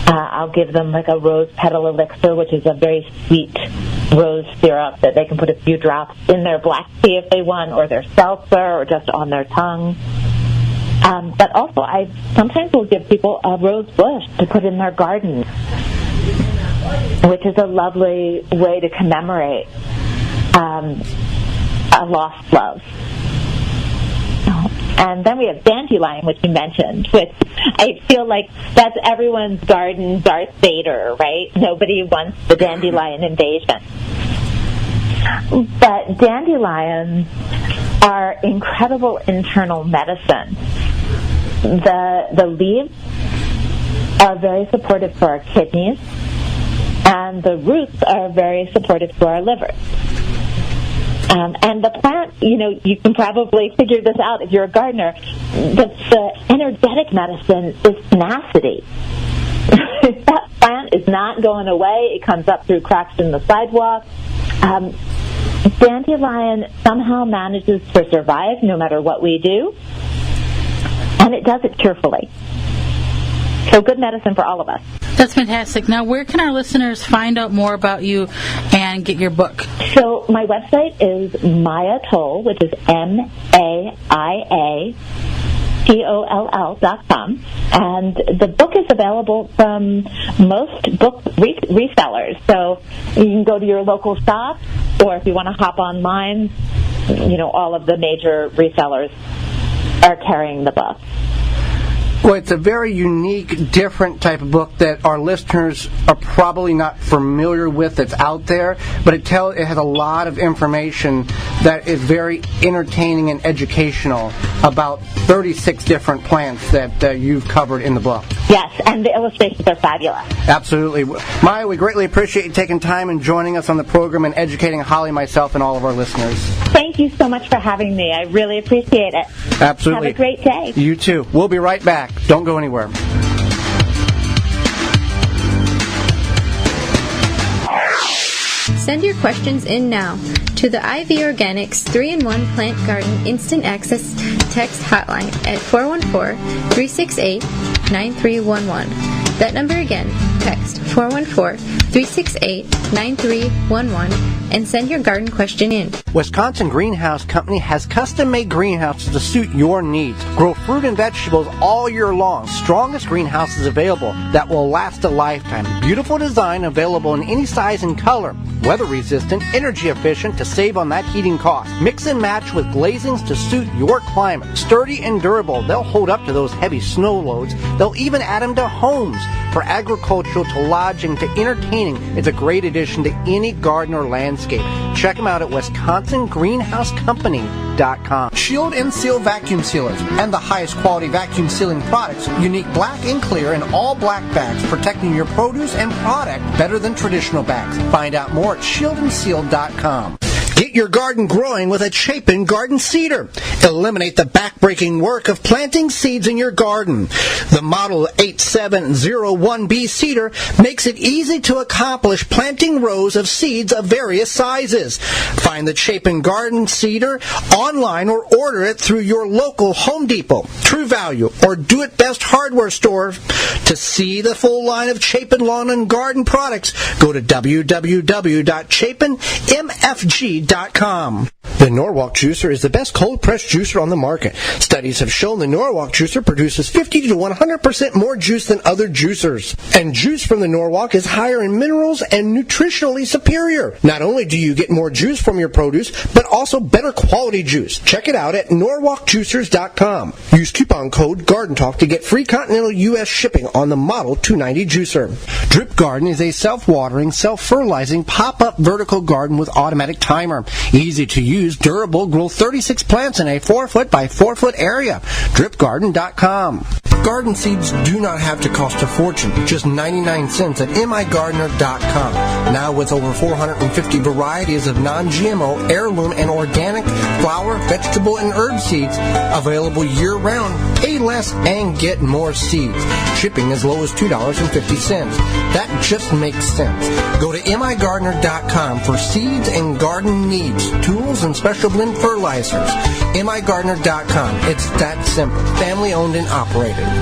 I'll give them like a rose petal elixir, which is a very sweet rose syrup that they can put a few drops in their black tea if they want, or their seltzer, or just on their tongue. But also, I sometimes will give people a rose bush to put in their garden, which is a lovely way to commemorate a lost love. And then we have dandelion, which you mentioned, which I feel like that's everyone's garden Darth Vader, right? Nobody wants the dandelion invasion. But dandelions are incredible internal medicine. The leaves are very supportive for our kidneys, and the roots are very supportive for our liver. And the plant, you can probably figure this out if you're a gardener, but the energetic medicine is tenacity. That plant is not going away. It comes up through cracks in the sidewalk. Dandelion somehow manages to survive no matter what we do, and it does it cheerfully. So good medicine for all of us. That's fantastic. Now, where can our listeners find out more about you and get your book? So my website is Maia Toll, which is MAIATOLL.com, and the book is available from most book resellers. So you can go to your local shop, or if you want to hop online, all of the major resellers are carrying the book. Well, it's a very unique, different type of book that our listeners are probably not familiar with that's out there, but it has a lot of information that is very entertaining and educational about 36 different plants that you've covered in the book. Yes, and the illustrations are fabulous. Absolutely. Maya, we greatly appreciate you taking time and joining us on the program and educating Holly, myself, and all of our listeners. Thank you so much for having me. I really appreciate it. Absolutely. Have a great day. You too. We'll be right back. Don't go anywhere. Send your questions in now to the IV Organics 3-in-1 Plant Garden Instant Access text hotline at 414-368-9311. That number again, text 414-368-9311 and send your garden question in. Wisconsin Greenhouse Company has custom-made greenhouses to suit your needs. Grow fruit and vegetables all year long. Strongest greenhouses available that will last a lifetime. Beautiful design available in any size and color. Weather resistant, energy efficient to save on that heating cost. Mix and match with glazings to suit your climate. Sturdy and durable, they'll hold up to those heavy snow loads. They'll even add them to homes. For agricultural to lodging to entertaining, it's a great addition to any garden or landscape. Check them out at WisconsinGreenhouseCompany.com. Shield and Seal vacuum sealers and the highest quality vacuum sealing products. Unique black and clear and all black bags, protecting your produce and product better than traditional bags. Find out more at shieldandseal.com. Get your garden growing with a Chapin garden seeder. Eliminate the backbreaking work of planting seeds in your garden. The Model 8701B seeder makes it easy to accomplish planting rows of seeds of various sizes. Find the Chapin garden seeder online or order it through your local Home Depot, True Value, or Do It Best hardware store. To see the full line of Chapin lawn and garden products, go to www.chapinmfg.com. The Norwalk juicer is the best cold-pressed juicer on the market. Studies have shown the Norwalk juicer produces 50 to 100% more juice than other juicers. And juice from the Norwalk is higher in minerals and nutritionally superior. Not only do you get more juice from your produce, but also better quality juice. Check it out at NorwalkJuicers.com. Use coupon code GardenTalk to get free continental U.S. shipping on the Model 290 juicer. Drip Garden is a self-watering, self-fertilizing, pop-up vertical garden with automatic timer. Easy to use, durable, grow 36 plants in a 4-foot by 4-foot area. DripGarden.com. Garden seeds do not have to cost a fortune, just 99 cents at migardener.com. Now with over 450 varieties of non-GMO, heirloom, and organic flower, vegetable, and herb seeds available year-round. Pay less and get more seeds. Shipping as low as $2.50. That just makes sense. Go to migardener.com for seeds and garden needs, tools, and special blend fertilizers. migardener.com. It's that simple. Family owned and operated.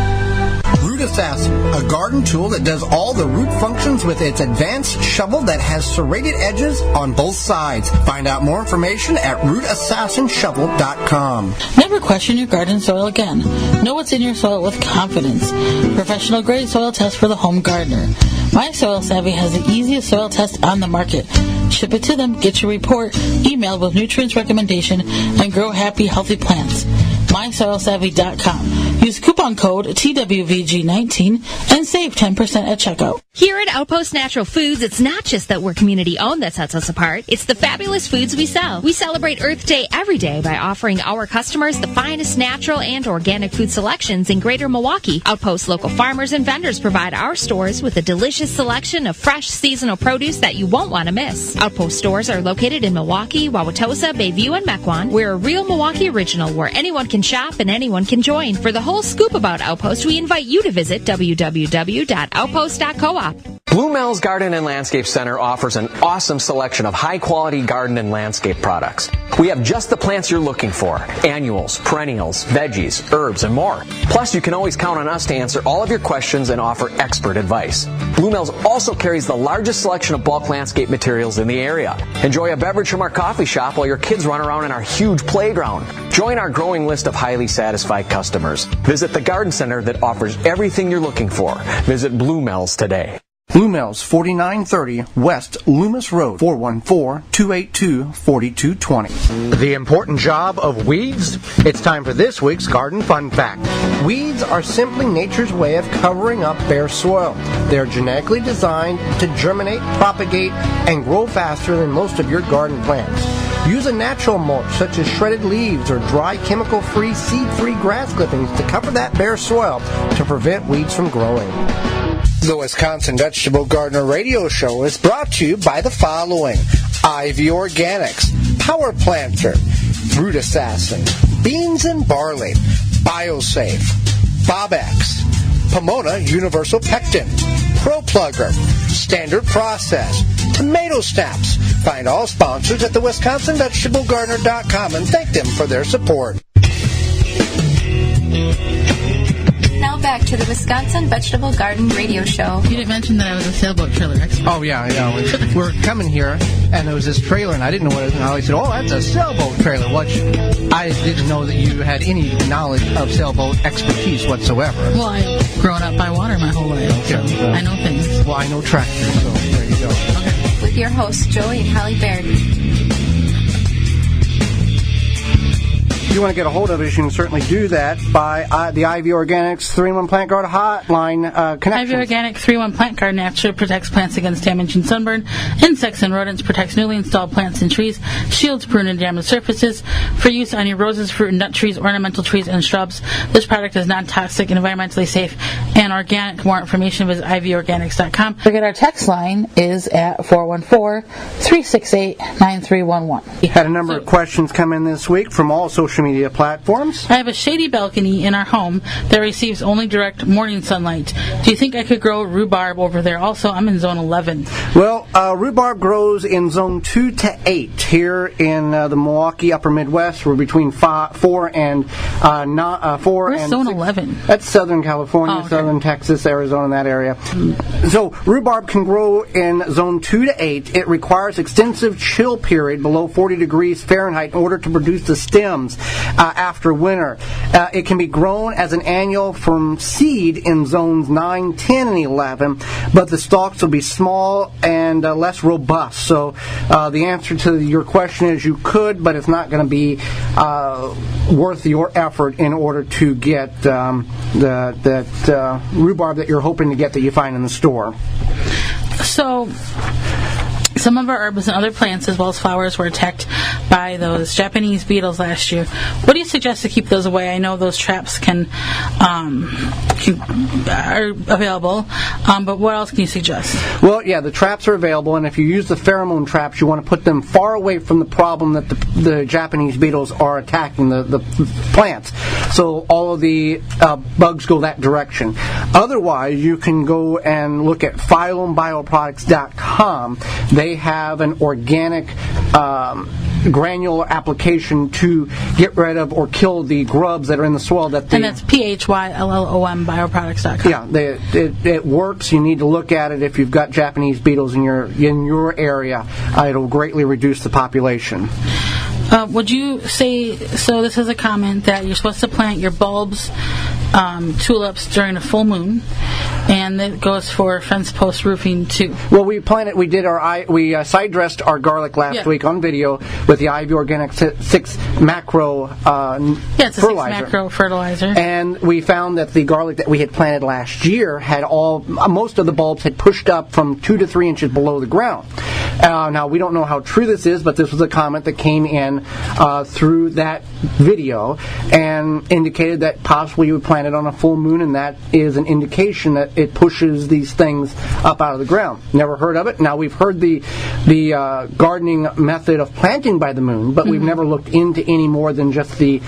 Root Assassin, a garden tool that does all the root functions with its advanced shovel that has serrated edges on both sides. Find out more information at rootassassinshovel.com. Never question your garden soil again. Know what's in your soil with confidence. Professional grade soil test for the home gardener. My Soil Savvy has the easiest soil test on the market. Ship it to them, get your report, emailed with nutrients recommendation, and grow happy, healthy plants. MySoilSavvy.com. Use coupon code TWVG19 and save 10% at checkout. Here at Outpost Natural Foods, it's not just that we're community-owned that sets us apart. It's the fabulous foods we sell. We celebrate Earth Day every day by offering our customers the finest natural and organic food selections in Greater Milwaukee. Outpost local farmers and vendors provide our stores with a delicious selection of fresh seasonal produce that you won't want to miss. Outpost stores are located in Milwaukee, Wauwatosa, Bayview, and Mequon. We're a real Milwaukee original where anyone can shop and anyone can join. For the whole scoop about Outpost, we invite you to visit www.outpost.coop. Blue Mel's Garden and Landscape Center offers an awesome selection of high-quality garden and landscape products. We have just the plants you're looking for: annuals, perennials, veggies, herbs, and more. Plus, you can always count on us to answer all of your questions and offer expert advice. Blue Mel's also carries the largest selection of bulk landscape materials in the area. Enjoy a beverage from our coffee shop while your kids run around in our huge playground. Join our growing list of highly satisfied customers. Visit the garden center that offers everything you're looking for. Visit Blue Mel's today. Blue Mel's, 4930 West Loomis Road, 414-282-4220. The important job of weeds? It's time for this week's Garden Fun Fact. Weeds are simply nature's way of covering up bare soil. They are genetically designed to germinate, propagate, and grow faster than most of your garden plants. Use a natural mulch such as shredded leaves or dry chemical-free, seed-free grass clippings to cover that bare soil to prevent weeds from growing. The Wisconsin Vegetable Gardener Radio Show is brought to you by the following: Ivy Organics, Power Planter, Root Assassin, Beans and Barley, BioSafe, Bobex, Pomona Universal Pectin, Pro Plugger, Standard Process, Tomato Snaps. Find all sponsors at the WisconsinVegetableGardener.com and thank them for their support. Now back to the Wisconsin Vegetable Garden Radio Show. You didn't mention that I was a sailboat trailer expert. Oh, yeah, we're coming here, and there was this trailer, and I didn't know what it was, and I said, oh, that's a sailboat trailer, which I didn't know that you had any knowledge of sailboat expertise whatsoever. Well, I've grown up by water my whole life, so I know things. Well, I know tractors, so there you go. Okay. With your hosts, Joey and Holly Baird. If you want to get a hold of us, you can certainly do that by the Ivy Organics 3-in-1 Plant Garden Hotline connection. Ivy Organic 3-in-1 Plant Garden naturally protects plants against damage and sunburn, insects and rodents, protects newly installed plants and trees, shields, prune, and damaged surfaces. For use on your roses, fruit and nut trees, ornamental trees, and shrubs, this product is non-toxic and environmentally safe and organic. For more information, visit ivyorganics.com. Forget our text line is at 414-368-9311. We had a number of questions come in this week from all social media platforms. I have a shady balcony in our home that receives only direct morning sunlight. Do you think I could grow rhubarb over there? Also, I'm in zone 11. Well, rhubarb grows in zone 2 to 8 here in the Milwaukee upper Midwest. We're between 4 and 4 Where's and zone 6. 11? That's Southern California, okay. Southern Texas, Arizona, that area. So rhubarb can grow in zone 2 to 8. It requires extensive chill period below 40 degrees Fahrenheit in order to produce the stems after winter. It can be grown as an annual from seed in zones 9, 10, and 11, but the stalks will be small and less robust. So the answer to your question is you could, but it's not going to be worth your effort in order to get that rhubarb that you're hoping to get that you find in the store. So, some of our herbs and other plants, as well as flowers, were attacked by those Japanese beetles last year. What do you suggest to keep those away? I know those traps are available, but what else can you suggest? Well, yeah, the traps are available, and if you use the pheromone traps, you want to put them far away from the problem that the Japanese beetles are attacking the plants. So all of the bugs go that direction. Otherwise, you can go and look at phyllombioproducts.com. They have an organic granular application to get rid of or kill the grubs that are in the soil. And that's PHYLLOM bioproducts.com. Yeah, it works. You need to look at it if you've got Japanese beetles in your area. It'll greatly reduce the population. Would you say, so this is a comment, that you're supposed to plant your bulbs, tulips during a full moon, and that goes for fence post roofing too? Well, we side dressed our garlic last week on video with the Ivy Organic 6 macro it's a fertilizer. 6 macro fertilizer. And we found that the garlic that we had planted last year had most of the bulbs had pushed up from 2 to 3 inches below the ground. Now, we don't know how true this is, but this was a comment that came in through that video and indicated that possibly you would plant it on a full moon, and that is an indication that it pushes these things up out of the ground. Never heard of it. Now, we've heard the gardening method of planting by the moon, but we've never looked into any more than just we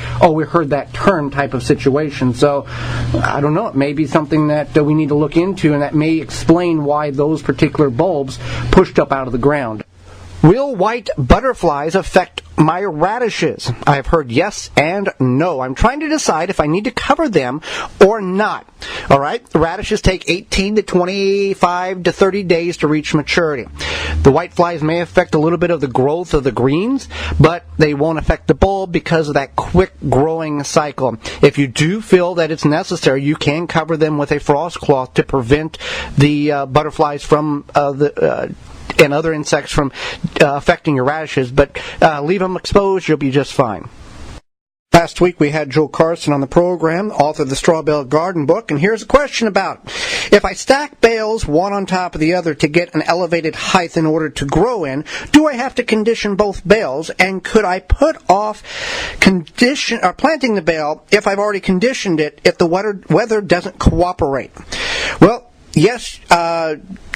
heard that term type of situation. So, I don't know. It may be something that we need to look into, and that may explain why those particular bulbs pushed up out of the ground. Will white butterflies affect my radishes? I have heard yes and no. I'm trying to decide if I need to cover them or not. All right, radishes take 18 to 25 to 30 days to reach maturity. The white flies may affect a little bit of the growth of the greens, but they won't affect the bulb because of that quick growing cycle. If you do feel that it's necessary, you can cover them with a frost cloth to prevent the butterflies from and other insects from affecting your radishes, but leave them exposed, you'll be just fine. Last week we had Joe Carson on the program, author of the Straw Bale Garden book, and here's a question about it. If I stack bales one on top of the other to get an elevated height in order to grow in, do I have to condition both bales, and could I put off planting the bale if I've already conditioned it if the weather doesn't cooperate? Well, yes,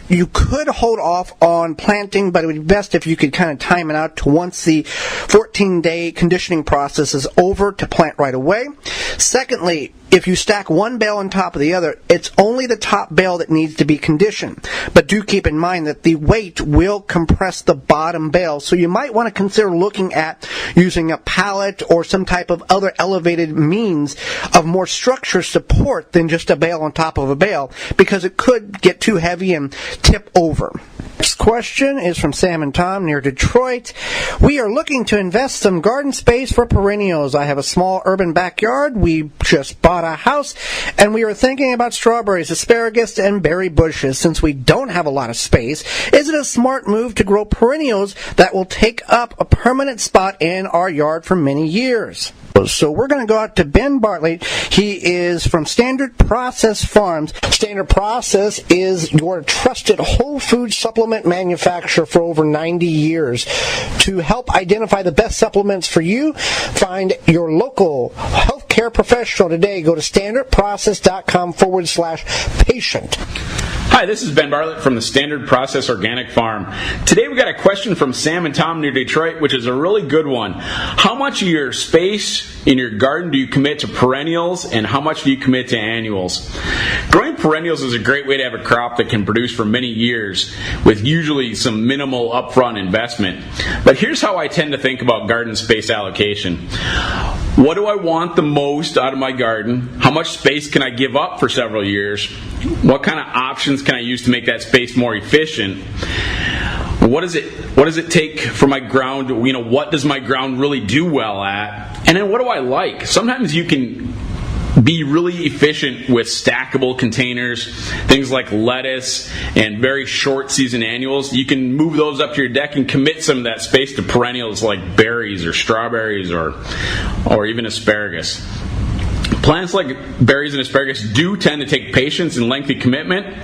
you could hold off on planting, but it would be best if you could kind of time it out to once the 14-day conditioning process is over to plant right away. Secondly, if you stack one bale on top of the other, it's only the top bale that needs to be conditioned. But do keep in mind that the weight will compress the bottom bale, so you might want to consider looking at using a pallet or some type of other elevated means of more structure support than just a bale on top of a bale, because it could get too heavy and tip over. Next question is from Sam and Tom near Detroit. We are looking to invest some garden space for perennials. I have a small urban backyard. We just bought a house, and we are thinking about strawberries, asparagus, and berry bushes. Since we don't have a lot of space, is it a smart move to grow perennials that will take up a permanent spot in our yard for many years? So we're going to go out to Ben Bartlett. He is from Standard Process Farms. Standard Process is your trusted whole food supplement manufacturer for over 90 years. To help identify the best supplements for you, find your local healthcare professional today. Go to standardprocess.com/patient. Hi, this is Ben Bartlett from the Standard Process Organic Farm. Today we got a question from Sam and Tom near Detroit, which is a really good one. How much of your space in your garden do you commit to perennials, and how much do you commit to annuals? Growing perennials is a great way to have a crop that can produce for many years with usually some minimal upfront investment. But here's how I tend to think about garden space allocation. What do I want the most out of my garden? How much space can I give up for several years? What kind of options can I use to make that space more efficient? What does it take for my ground? What does my ground really do well at? And then what do I like? Sometimes you can be really efficient with stackable containers, things like lettuce and very short season annuals. You can move those up to your deck and commit some of that space to perennials like berries or strawberries or even asparagus. Plants like berries and asparagus do tend to take patience and lengthy commitment,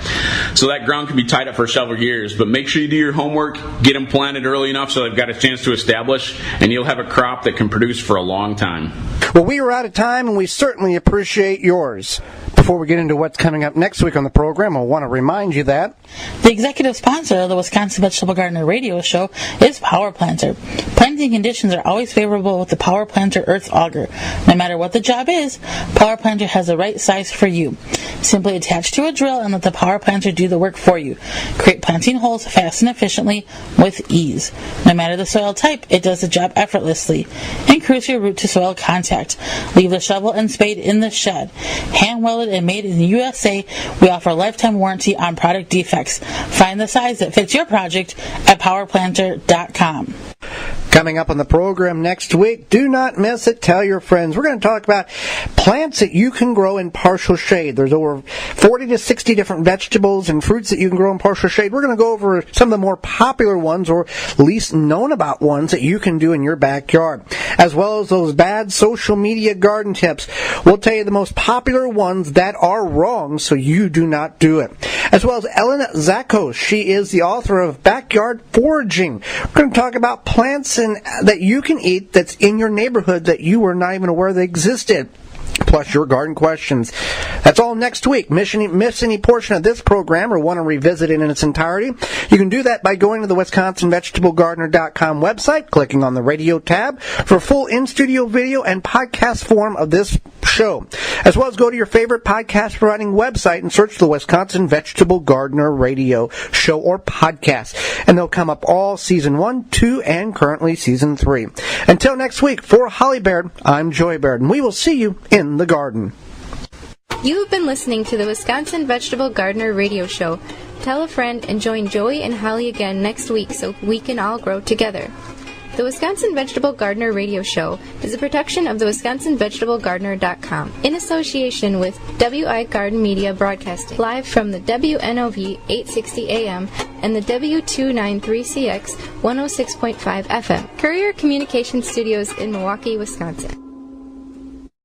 so that ground can be tied up for several years. But make sure you do your homework, get them planted early enough so they've got a chance to establish, and you'll have a crop that can produce for a long time. Well, we are out of time, and we certainly appreciate yours. Before we get into what's coming up next week on the program, I want to remind you that the executive sponsor of the Wisconsin Vegetable Gardener Radio Show is Power Planter. Planting conditions are always favorable with the Power Planter Earth Auger. No matter what the job is, Power Planter has the right size for you. Simply attach to a drill and let the Power Planter do the work for you. Create planting holes fast and efficiently with ease. No matter the soil type, it does the job effortlessly. Increase your root to soil contact. Leave the shovel and spade in the shed. Hand welded and made in the USA, we offer a lifetime warranty on product defects. Find the size that fits your project at powerplanter.com. Coming up on the program next week, do not miss it. Tell your friends. We're going to talk about plants that you can grow in partial shade. There's over 40 to 60 different vegetables and fruits that you can grow in partial shade. We're going to go over some of the more popular ones or least known about ones that you can do in your backyard, as well as those bad social media garden tips. We'll tell you the most popular ones that are wrong so you do not do it. As well as Ellen Zakos. She is the author of Backyard Foraging. We're going to talk about plants that you can eat that's in your neighborhood that you were not even aware they existed. Plus your garden questions. That's all next week. Miss any portion of this program or want to revisit it in its entirety, you can do that by going to the WisconsinVegetableGardener.com website, clicking on the radio tab for full in-studio video and podcast form of this show, as well as go to your favorite podcast providing website and search the Wisconsin Vegetable Gardener Radio Show or podcast, and they'll come up all Season 1, 2, and currently Season 3. Until next week, for Holly Baird, I'm Joy Baird, and we will see you in the garden. You have been listening to the Wisconsin Vegetable Gardener Radio Show. Tell a friend and join Joey and Holly again next week so we can all grow together. The Wisconsin Vegetable Gardener Radio Show is a production of the WisconsinVegetableGardener.com in association with WI Garden Media Broadcasting, live from the WNOV 860 AM and the W293CX 106.5 FM, Courier Communication Studios in Milwaukee, Wisconsin.